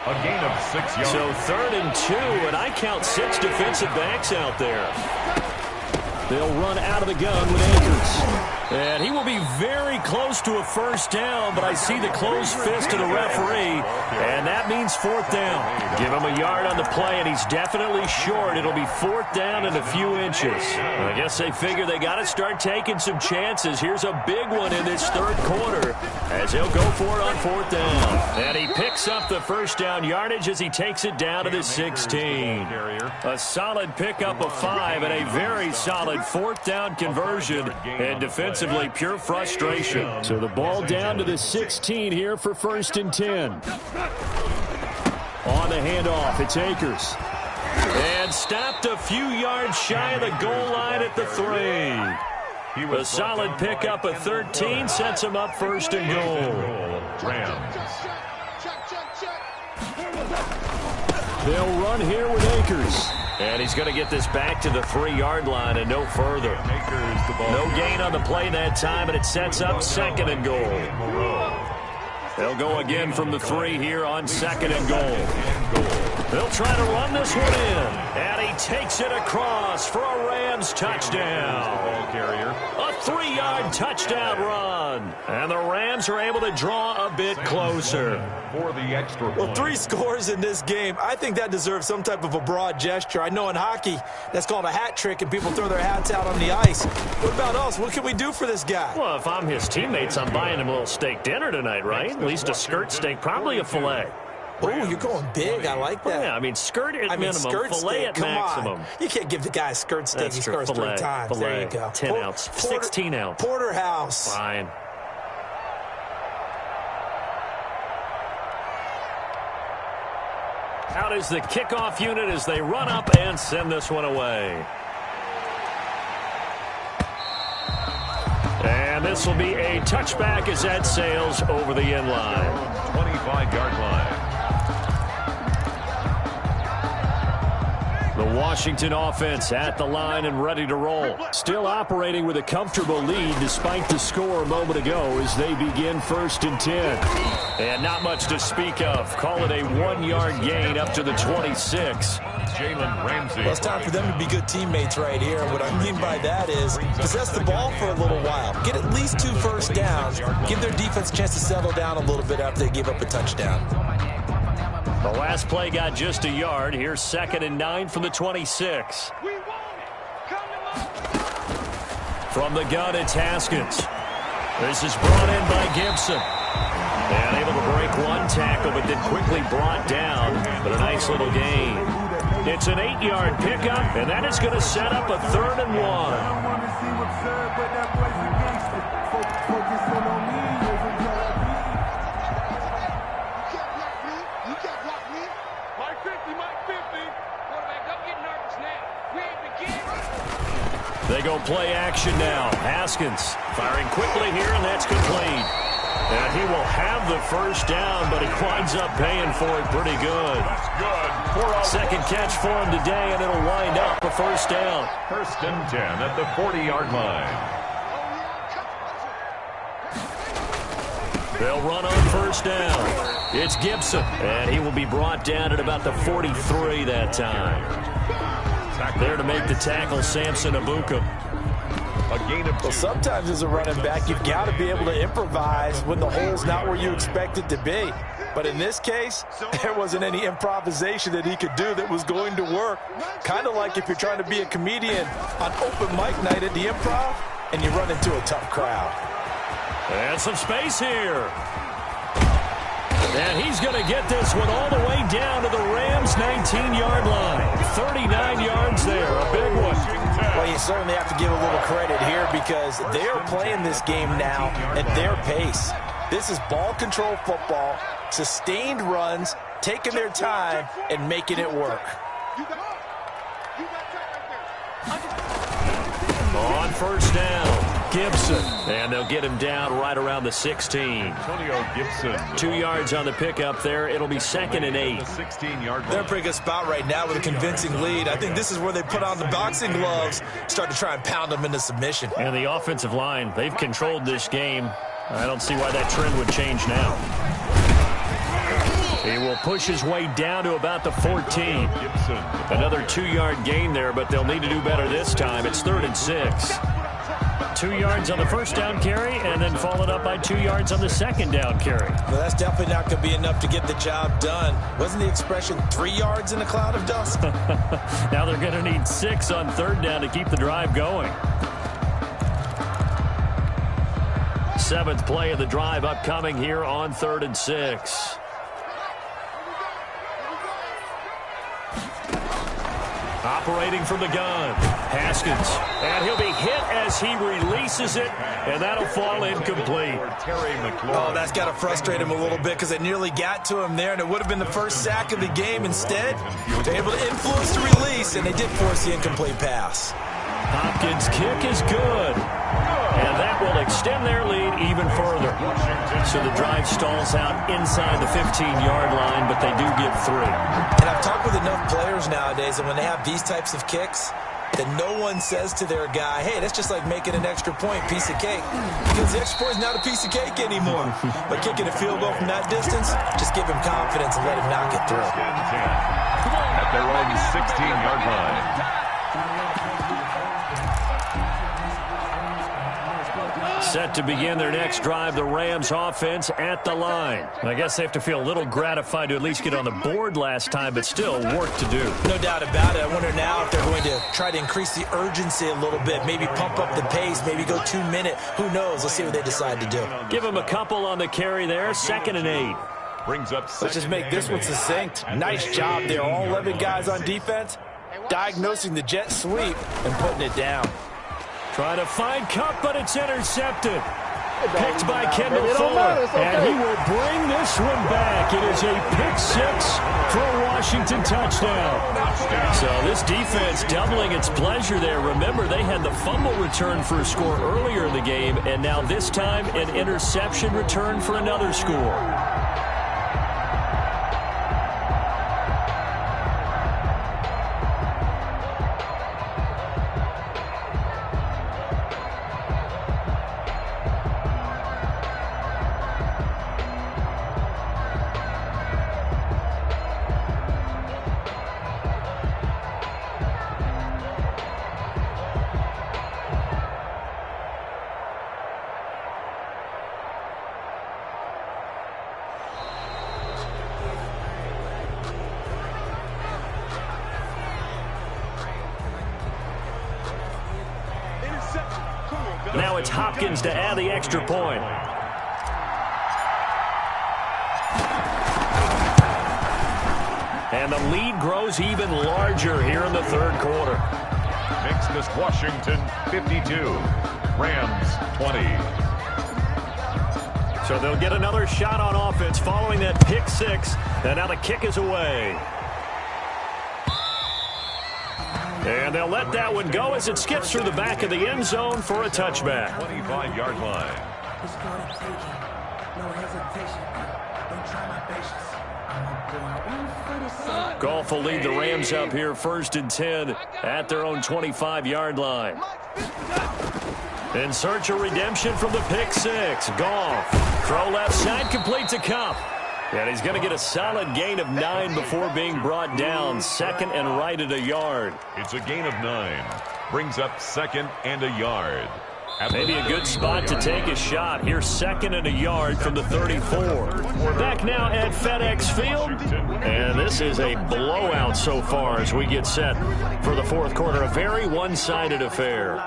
A gain of 6 yards. So 3rd and 2, and I count 6 defensive backs out there. They'll run out of the gun with Akers. And he will be very close to a first down, but I see the closed fist of the referee, and that means fourth down. Give him a yard on the play, and he's definitely short. It'll be fourth down and a few inches. I guess they figure they got to start taking some chances. Here's a big one in this third quarter as he'll go for it on fourth down. And he picks up the first down yardage as he takes it down to the 16. A solid pickup of 5 and a very solid fourth down conversion, and defensively pure frustration. So the ball down to the 16 here for 1st and 10. On the handoff, it's Akers. And stopped a few yards shy of the goal line at the 3. A solid pickup of 13 sets him up 1st and goal. They'll run here with Akers. And he's going to get this back to the 3-yard line and no further. No gain on the play that time, and it sets up 2nd and goal. They'll go again from the 3 here on 2nd and goal. They'll try to run this one in. And he takes it across for a Rams touchdown. A 3-yard touchdown run. And the Rams are able to draw a bit closer. For the extra point. Well, 3 scores in this game. I think that deserves some type of a broad gesture. I know in hockey, that's called a hat trick, and people throw their hats out on the ice. What about us? What can we do for this guy? Well, if I'm his teammates, I'm buying him a little steak dinner tonight, right? At least a skirt steak, probably a filet. Oh, you're going big. I like that. Yeah, I mean, skirt at minimum, skirt filet steak, at come maximum. On. You can't give the guy a skirt steak. He scores filet, 3 times. Filet, there you go. 10 ounce, 16 ounce. Porterhouse. Fine. Out is the kickoff unit as they run up and send this one away. And this will be a touchback as that sails over the end line. 25-yard line. The Washington offense at the line and ready to roll. Still operating with a comfortable lead despite the score a moment ago as they begin 1st and 10. And not much to speak of. Call it a 1-yard gain up to the 26. Jalen Ramsey. Well, it's time for them to be good teammates right here. What I mean by that is possess the ball for a little while. Get at least 2 first downs. Give their defense a chance to settle down a little bit after they give up a touchdown. The last play got just a yard. Here's 2nd and 9 from the 26. From the gun, it's Haskins. This is brought in by Gibson. And able to break one tackle, but then quickly brought down. But a nice little gain. It's an 8-yard pickup, and that is going to set up a 3rd and 1. They go play action now. Haskins firing quickly here, and that's complete. And he will have the first down, but he winds up paying for it pretty good. Second catch for him today, and it'll wind up a first down. 1st and 10 at the 40-yard line. They'll run on first down. It's Gibson, and he will be brought down at about the 43 that time. There to make the tackle, Samson Abuka. Well, sometimes as a running back, you've got to be able to improvise when the hole's not where you expect it to be. But in this case, there wasn't any improvisation that he could do that was going to work. Kind of like if you're trying to be a comedian on open mic night at the Improv and you run into a tough crowd. And some space here. And he's going to get this one all the way down to the Rams' 19-yard line. 39 yards there, a big one. Well, you certainly have to give a little credit here because they're playing this game now at their pace. This is ball control football, sustained runs, taking their time, and making it work. On first down, Gibson. And they'll get him down right around the 16. Antonio Gibson. 2 yards on the pickup there. It'll be 2nd and 8. 16-yard line. They're in a pretty good spot right now with a convincing lead. I think this is where they put on the boxing gloves, start to try and pound them into submission. And the offensive line, they've controlled this game. I don't see why that trend would change now. He will push his way down to about the 14. Gibson. Another 2-yard gain there, but they'll need to do better this time. It's 3rd and 6. 2 yards on the first down carry and then followed up by 2 yards on the second down carry. Well, that's definitely not going to be enough to get the job done. Wasn't the expression 3 yards in a cloud of dust? Now they're going to need 6 on third down to keep the drive going. 7th play of the drive upcoming here on 3rd and 6. Operating from the gun, Haskins. And he'll be hit as he releases it, and that'll fall incomplete. Oh, that's got to frustrate him a little bit because it nearly got to him there, and it would have been the first sack of the game. Instead, they're able to influence the release, and they did force the incomplete pass. Hopkins' kick is good. And that will extend their lead even further. So the drive stalls out inside the 15-yard line, but they do get 3. And I've talked with enough players nowadays that when they have these types of kicks, that no one says to their guy, hey, that's just like making an extra point, piece of cake. Because the extra point is not a piece of cake anymore. But kicking a field goal from that distance, just give him confidence and let him knock it through. At their own 16-yard line. Set to begin their next drive, the Rams offense at the line. I guess they have to feel a little gratified to at least get on the board last time, but still work to do. No doubt about it. I wonder now if they're going to try to increase the urgency a little bit, maybe pump up the pace, maybe go 2-minute. Who knows? Let's see what they decide to do. Give them a couple on the carry there, 2nd and 8. Brings up. Let's just make this one succinct. Nice job there. All 11 guys on defense diagnosing the jet sweep and putting it down. Trying to find Cup, but it's intercepted. Picked by Kendall Fuller, and he will bring this one back. It is a pick 6 for a Washington touchdown. So this defense doubling its pleasure there. Remember, they had the fumble return for a score earlier in the game, and now this time an interception return for another score. Now it's Hopkins to add the extra point. And the lead grows even larger here in the 3rd quarter. Makes this Washington 52, Rams 20. So they'll get another shot on offense following that pick 6. And now the kick is away. And they'll let that one go as it skips through the back of the end zone for a touchback. 25-yard line. Goff will lead the Rams up here 1st and 10 at their own 25-yard line. In search of redemption from the pick 6. Goff, throw left side, complete to Cup. And he's going to get a solid gain of 9 before being brought down. 2nd and right at a yard. It's a gain of 9. Brings up 2nd and a yard. Maybe a good spot to take a shot. Here's 2nd and a yard from the 34. Back now at FedEx Field. And this is a blowout so far as we get set for the 4th quarter. A very one-sided affair.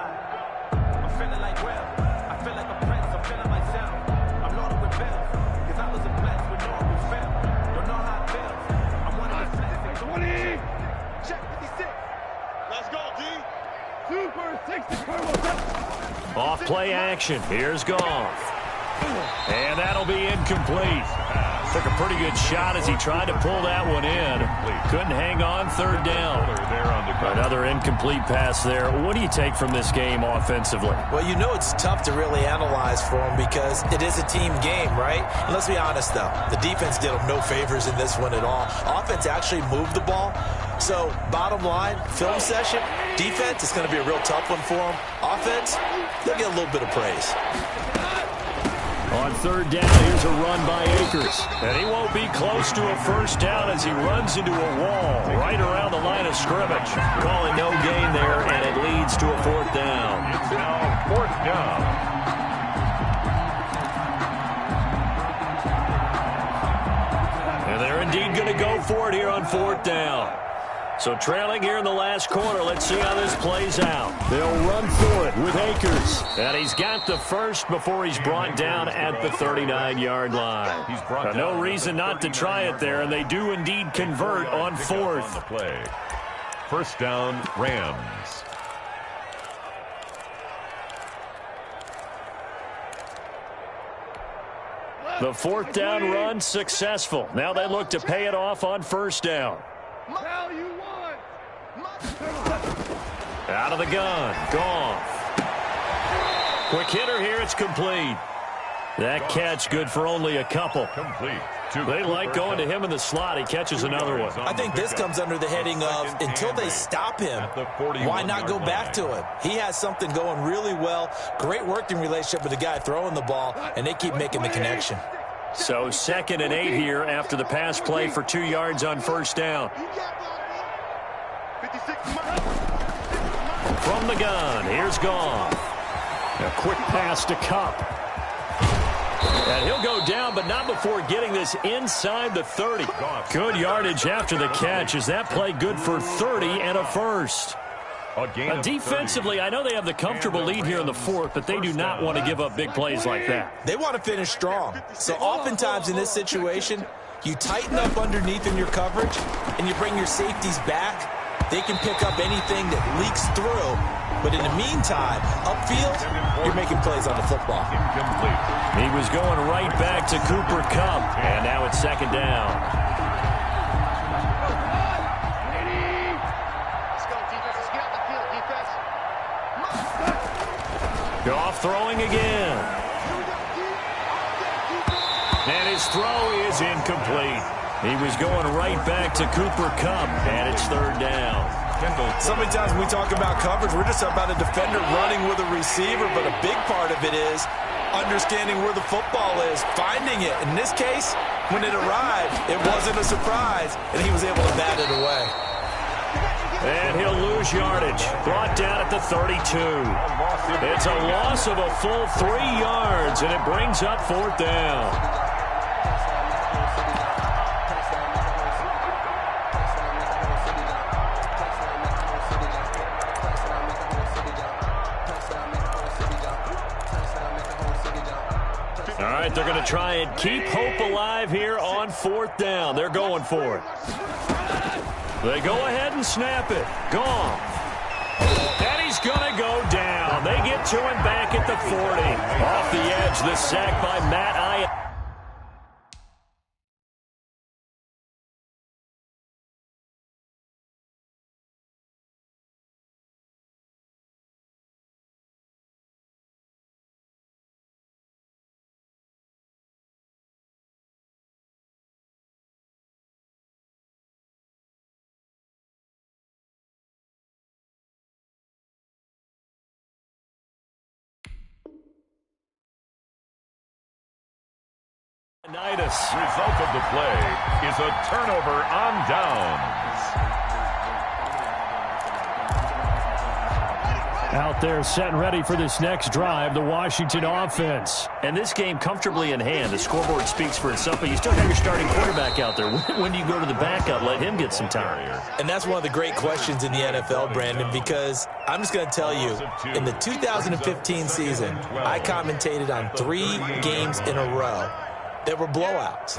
Off play action. Here's Goff. And that'll be incomplete. Took a pretty good shot as he tried to pull that one in. Couldn't hang on. 3rd down. Another incomplete pass there. What do you take from this game offensively? Well, you know it's tough to really analyze for them because it is a team game, right? And let's be honest, though. The defense did them no favors in this one at all. Offense actually moved the ball. So, bottom line, film session, defense is going to be a real tough one for them. Offense, they'll get a little bit of praise. On third down, here's a run by Akers. And he won't be close to a first down as he runs into a wall right around the line of scrimmage. Calling no gain there, and it leads to a fourth down. It's now fourth down. And they're indeed going to go for it here on fourth down. So trailing here in the last quarter, let's see how this plays out. They'll run for it with Akers. And he's got the first before he's brought down at the 39-yard line. Now, no reason not to try it there, and they do indeed convert on fourth. On the play. First down, Rams. The fourth down run successful. Now they look to pay it off on first down. Out of the gun. Gone. Quick hitter here. It's complete. That catch good for only a couple. Complete. They like going to him in the slot. He catches another one. I think this comes under the heading of until they stop him, why not go back to him? He has something going really well. Great working relationship with the guy throwing the ball, and they keep making the connection. So 2nd and 8 here after the pass play for 2 yards on first down. From the gun, here's Goff. A quick pass to Kupp. And he'll go down, but not before getting this inside the 30. Good yardage after the catch. Is that play good for 30 and a first? Defensively, I know they have the comfortable lead here in the fourth, but they do not want to give up big plays like that. They want to finish strong. So oftentimes in this situation, you tighten up underneath in your coverage, and you bring your safeties back. They can pick up anything that leaks through. But in the meantime, upfield, you're making plays on the football. Incomplete. He was going right back to Cooper Kupp, and now it's second down. Let's go, defense. Let's get out the field, defense. Goff throwing again. And his throw is incomplete. He was going right back to Cooper Kupp, and it's third down. So many times when we talk about coverage, we're just about a defender running with a receiver, but a big part of it is understanding where the football is, finding it. In this case, when it arrived, it wasn't a surprise, and he was able to bat it away. And he'll lose yardage. Brought down at the 32. It's a loss of a full 3 yards, and it brings up fourth down. All right, they're going to try and keep hope alive here on fourth down. They're going for it. They go ahead and snap it. Gone. And he's going to go down. They get to him back at the 40. Off the edge, the sack by Matt Ian. Result of the play is a turnover on downs. Out there set and ready for this next drive, the Washington offense. And this game comfortably in hand. The scoreboard speaks for itself, but you still have your starting quarterback out there. When do you go to the backup? Let him get some time. And that's one of the great questions in the NFL, Brandon, because I'm just going to tell you, in the 2015 season, I commentated on 3 games in a row that were blowouts.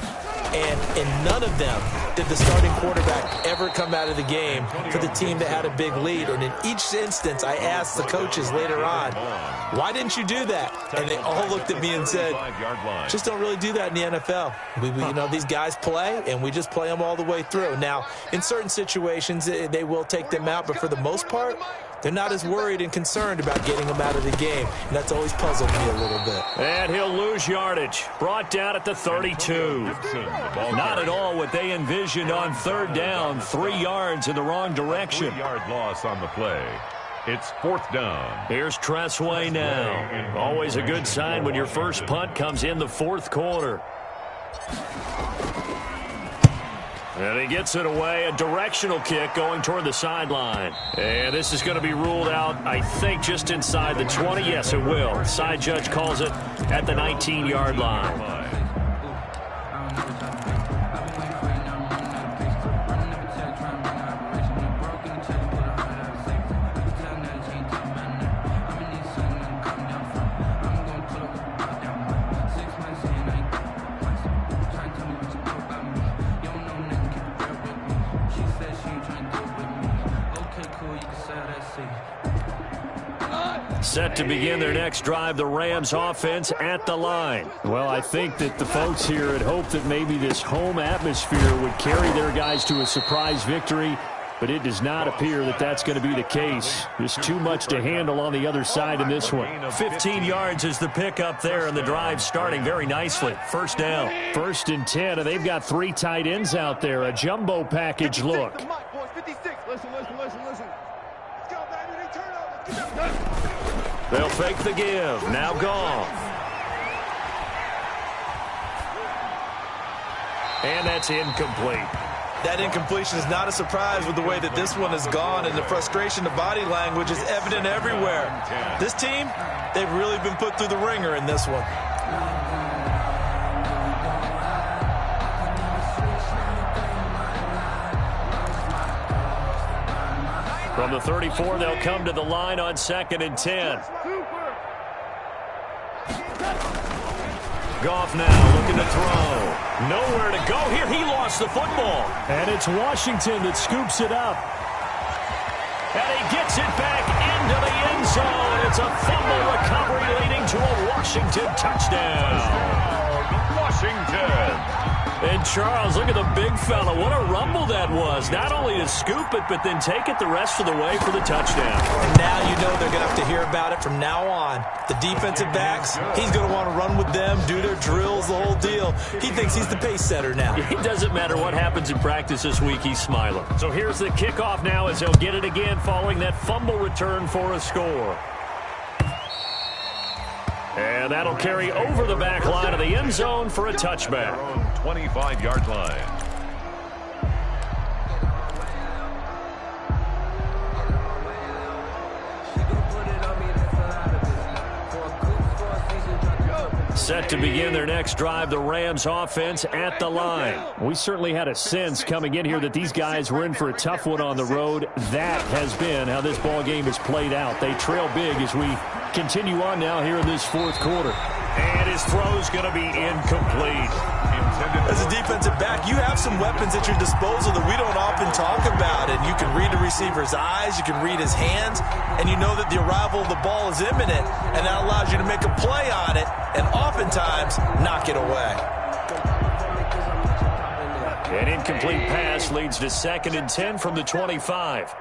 And in none of them did the starting quarterback ever come out of the game for the team that had a big lead. And in each instance, I asked the coaches later on, why didn't you do that? And they all looked at me and said, just don't really do that in the NFL. You know, these guys play, and we just play them all the way through. Now, in certain situations, they will take them out, but for the most part, they're not as worried and concerned about getting them out of the game. And that's always puzzled me a little bit. And he'll lose yardage. Brought down at the 32. Not at all what they envisioned on third down. 3 yards in the wrong direction. 3-yard loss on the play. It's 4th down. Here's Tressway now. Always a good sign when your first punt comes in the 4th quarter. And he gets it away, a directional kick going toward the sideline. And this is going to be ruled out, I think, just inside the 20. Yes, it will. Side judge calls it at the 19-yard line. Set to begin their next drive, the Rams offense at the line. Well, I think that the folks here had hoped that maybe this home atmosphere would carry their guys to a surprise victory, but it does not appear that that's going to be the case. There's too much to handle on the other side in this one. 15 yards is the pickup there, and the drive starting very nicely. First down. 1st and 10, and they've got 3 tight ends out there. A jumbo package look. They'll fake the give. Now Goff. And that's incomplete. That incompletion is not a surprise with the way that this one has gone, and the frustration, the body language is evident everywhere. This team, they've really been put through the ringer in this one. From the 34, they'll come to the line on 2nd and 10. Goff now looking to throw. Nowhere to go here. He lost the football. And it's Washington that scoops it up. And he gets it back into the end zone. It's a fumble recovery leading to a Washington touchdown. Washington. And Charles, look at the big fella. What a rumble that was. Not only to scoop it, but then take it the rest of the way for the touchdown. And now you know they're going to have to hear about it from now on. The defensive backs, he's going to want to run with them, do their drills, the whole deal. He thinks he's the pace setter now. It doesn't matter what happens in practice this week, he's smiling. So here's the kickoff now as he'll get it again following that fumble return for a score. And that'll carry over the back line of the end zone for a touchback. 25-yard line. Set to begin their next drive, the Rams offense at the line. We certainly had a sense coming in here that these guys were in for a tough one on the road. That has been how this ball game has played out. They trail big as we continue on now here in this 4th quarter. And his throw's going to be incomplete. As a defensive back, you have some weapons at your disposal that we don't often talk about. And you can read the receiver's eyes, you can read his hands, and you know that the arrival of the ball is imminent, and that allows you to make a play on it and oftentimes knock it away. An incomplete pass leads to 2nd and 10 from the 25.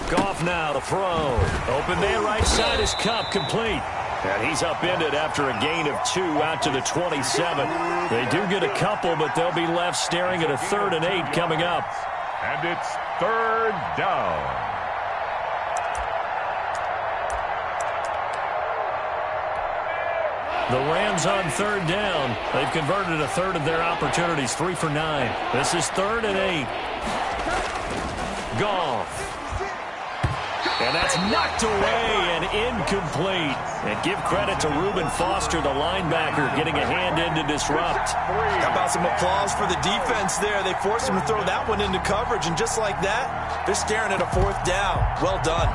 Goff now to throw. Open man right side is Cup, complete. And he's upended after a gain of 2 out to the 27. They do get a couple, but they'll be left staring at a 3rd and 8 coming up. And it's 3rd down. The Rams on 3rd down. They've converted a 3rd of their opportunities, 3 for 9. This is 3rd and 8. Goff. And that's knocked away and incomplete. And give credit to Reuben Foster, the linebacker, getting a hand in to disrupt. How about some applause for the defense there? They forced him to throw that one into coverage, and just like that, they're staring at a 4th down. Well done.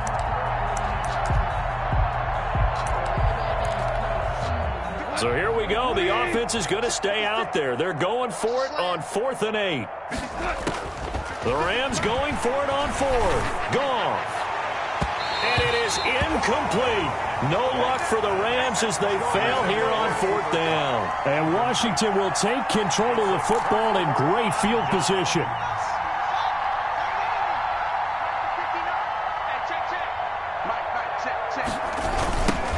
So here we go. The offense is going to stay out there. They're going for it on 4th and 8. The Rams going for it on 4th. Goff. And it is incomplete. No luck for the Rams as they fail here on 4th down. And Washington will take control of the football in great field position.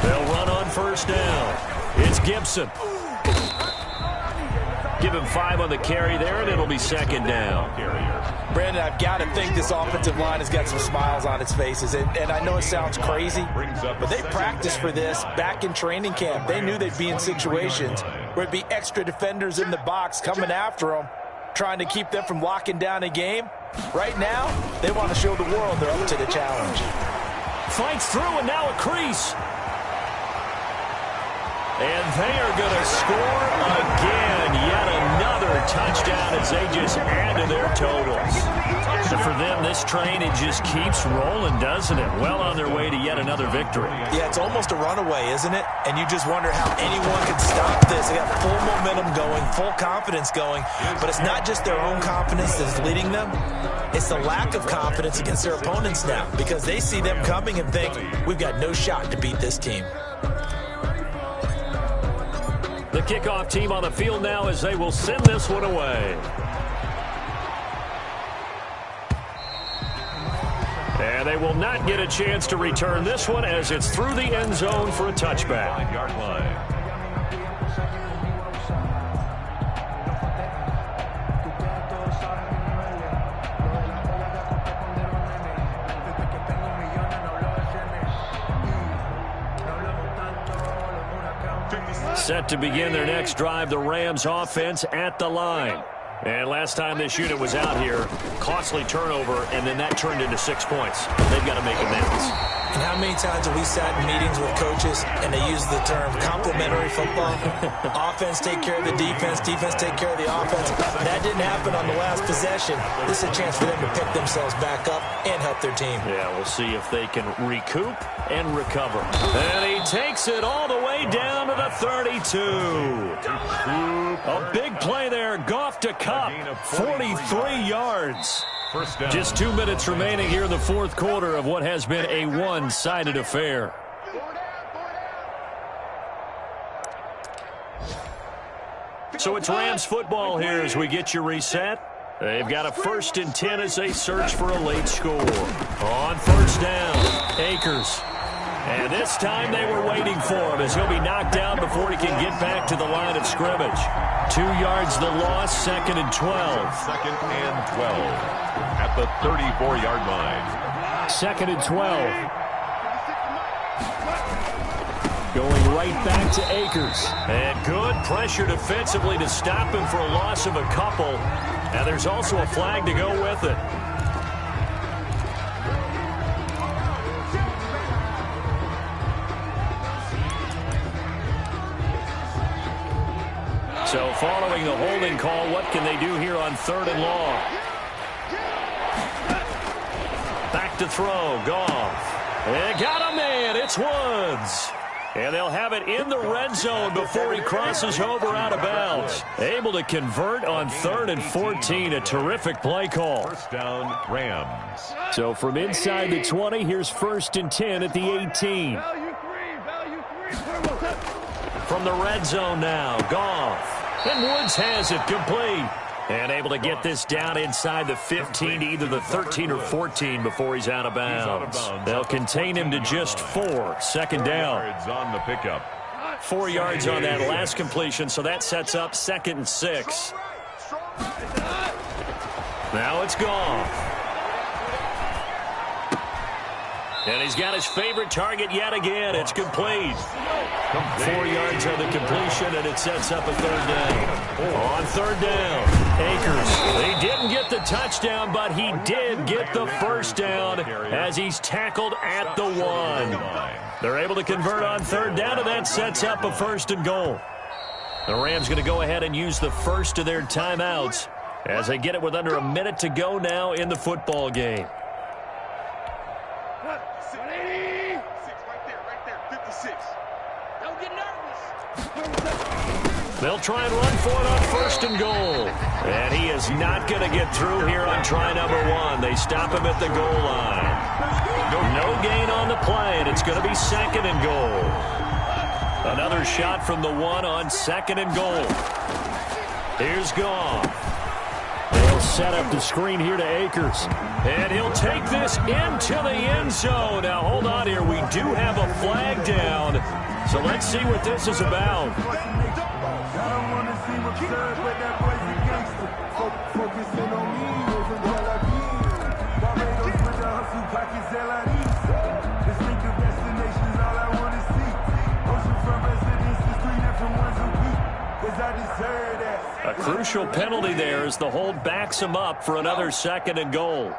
They'll run on 1st down. It's Gibson. Give him 5 on the carry there, and it'll be second down. Brandon, I've got to think this offensive line has got some smiles on its faces. And I know it sounds crazy, but they practiced for this back in training camp. They knew they'd be in situations where it'd be extra defenders in the box coming after them, trying to keep them from locking down a game. Right now, they want to show the world they're up to the challenge. Fights through, and now a crease. And they are going to score again. Yet another touchdown as they just add to their totals. So for them, this train, it just keeps rolling, doesn't it? Well on their way to yet another victory. Yeah, it's almost a runaway, isn't it? And you just wonder how anyone could stop this. They got full momentum going, full confidence going. But it's not just their own confidence that's leading them. It's the lack of confidence against their opponents now, because they see them coming and think, we've got no shot to beat this team. The kickoff team on the field now as they will send this one away. And they will not get a chance to return this one as it's through the end zone for a touchback. Yard line. Set to begin their next drive, the Rams offense at the line. And last time this unit was out here, costly turnover, and then that turned into 6 points. They've got to make amends. And how many times have we sat in meetings with coaches and they use the term complementary football? Offense take care of the defense, defense take care of the offense. That didn't happen on the last possession. This is a chance for them to pick themselves back up and help their team. Yeah, we'll see if they can recoup and recover. And he takes it all the way down to the 32. A big play there. Goff to Cup. 43 yards. Just 2 minutes remaining here in the fourth quarter of what has been a one-sided affair. So it's Rams football here as we get you reset. They've got a 1st and 10 as they search for a late score. On first down, Akers. And this time they were waiting for him as he'll be knocked down before he can get back to the line of scrimmage. 2 yards the loss, 2nd and 12. 2nd and 12 at the 34-yard line. 2nd and 12. Going right back to Akers. And good pressure defensively to stop him for a loss of a couple. And there's also a flag to go with it. So following the holding call, what can they do here on 3rd and long? Back to throw, Goff. And got a man, it's Woods. And they'll have it in the red zone before he crosses over out of bounds. Able to convert on 3rd and 14, a terrific play call. First down, Rams. So from inside the 20, here's 1st and 10 at the 18. From the red zone now, Goff. And Woods has it complete. And able to get this down inside the 15 to either the 13 or 14 before he's out of bounds. They'll contain him to just 4. 2nd down. On the pickup. 4 yards on that last completion, so that sets up 2nd and 6. Now it's Goff. And he's got his favorite target yet again. It's complete. 4 yards on the completion, and it sets up a 3rd down. On 3rd down, Akers. He didn't get the touchdown, but he did get the first down as he's tackled at the 1. They're able to convert on 3rd down, and that sets up a 1st and goal. The Rams going to go ahead and use the first of their timeouts as they get it with under a minute to go now in the football game. They'll try and run for it on 1st and goal. And he is not going to get through here on try number 1. They stop him at the goal line. No gain on the play, and it's going to be 2nd and goal. Another shot from the 1 on 2nd and goal. Here's Goff. They'll set up the screen here to Akers. And he'll take this into the end zone. Now, hold on here. We do have a flag down. So let's see what this is about. sir, but that boy's a gangster. Focusing on me, wasn't Tel Aviv. Barbados with the hustle pockets, El Arisa. Distinctive destinations, all I want to see. Oceanfront residences, 3 different ones a week. Cause I deserve that. A crucial penalty there as the hold backs him up for another 2nd and goal.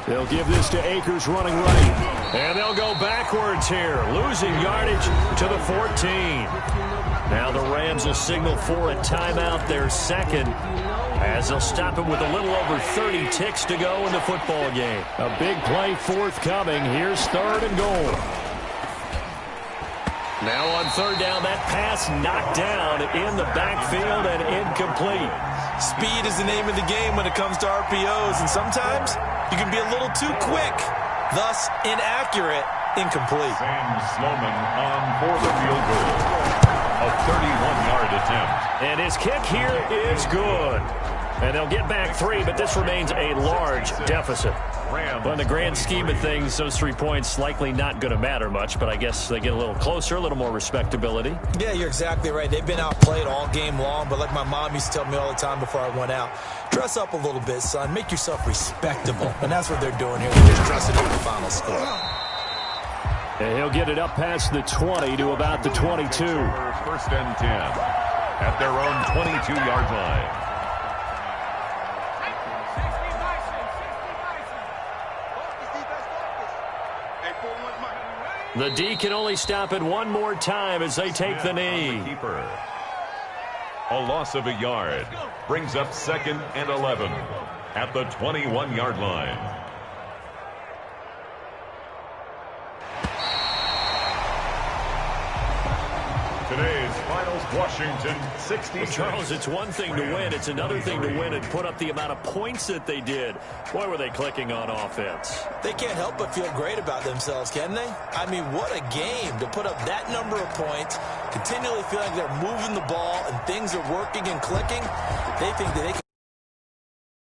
They'll give this to Akers running right. And they'll go backwards here, losing yardage to the 14. Now the Rams will signal for a timeout, their 2nd, as they'll stop it with a little over 30 ticks to go in the football game. A big play forthcoming. Here's 3rd and goal. Now on 3rd down, that pass knocked down in the backfield and incomplete. Speed is the name of the game when it comes to RPOs, and sometimes you can be a little too quick, thus inaccurate, incomplete. Sam Sloman on for the field goal. A 31-yard attempt. And his kick here is good. And they'll get back 3, but this remains a large deficit. Well, in the grand scheme of things, those 3 points likely not going to matter much, but I guess they get a little closer, a little more respectability. Yeah, you're exactly right. They've been outplayed all game long, but like my mom used to tell me all the time before I went out, dress up a little bit, son. Make yourself respectable. And that's what they're doing here. They're just dressing up the final score. And he'll get it up past the 20 to about the 22. 1st and 10 at their own 22-yard line. The D can only stop it one more time as they take the knee. A loss of a yard brings up 2nd and 11 at the 21-yard line. Today's finals, Washington 66. Well, Charles, it's one thing to win. It's another thing to win and put up the amount of points that they did. Boy, were they clicking on offense. They can't help but feel great about themselves, can they? I mean, what a game to put up that number of points, continually feeling like they're moving the ball and things are working and clicking. They think that they can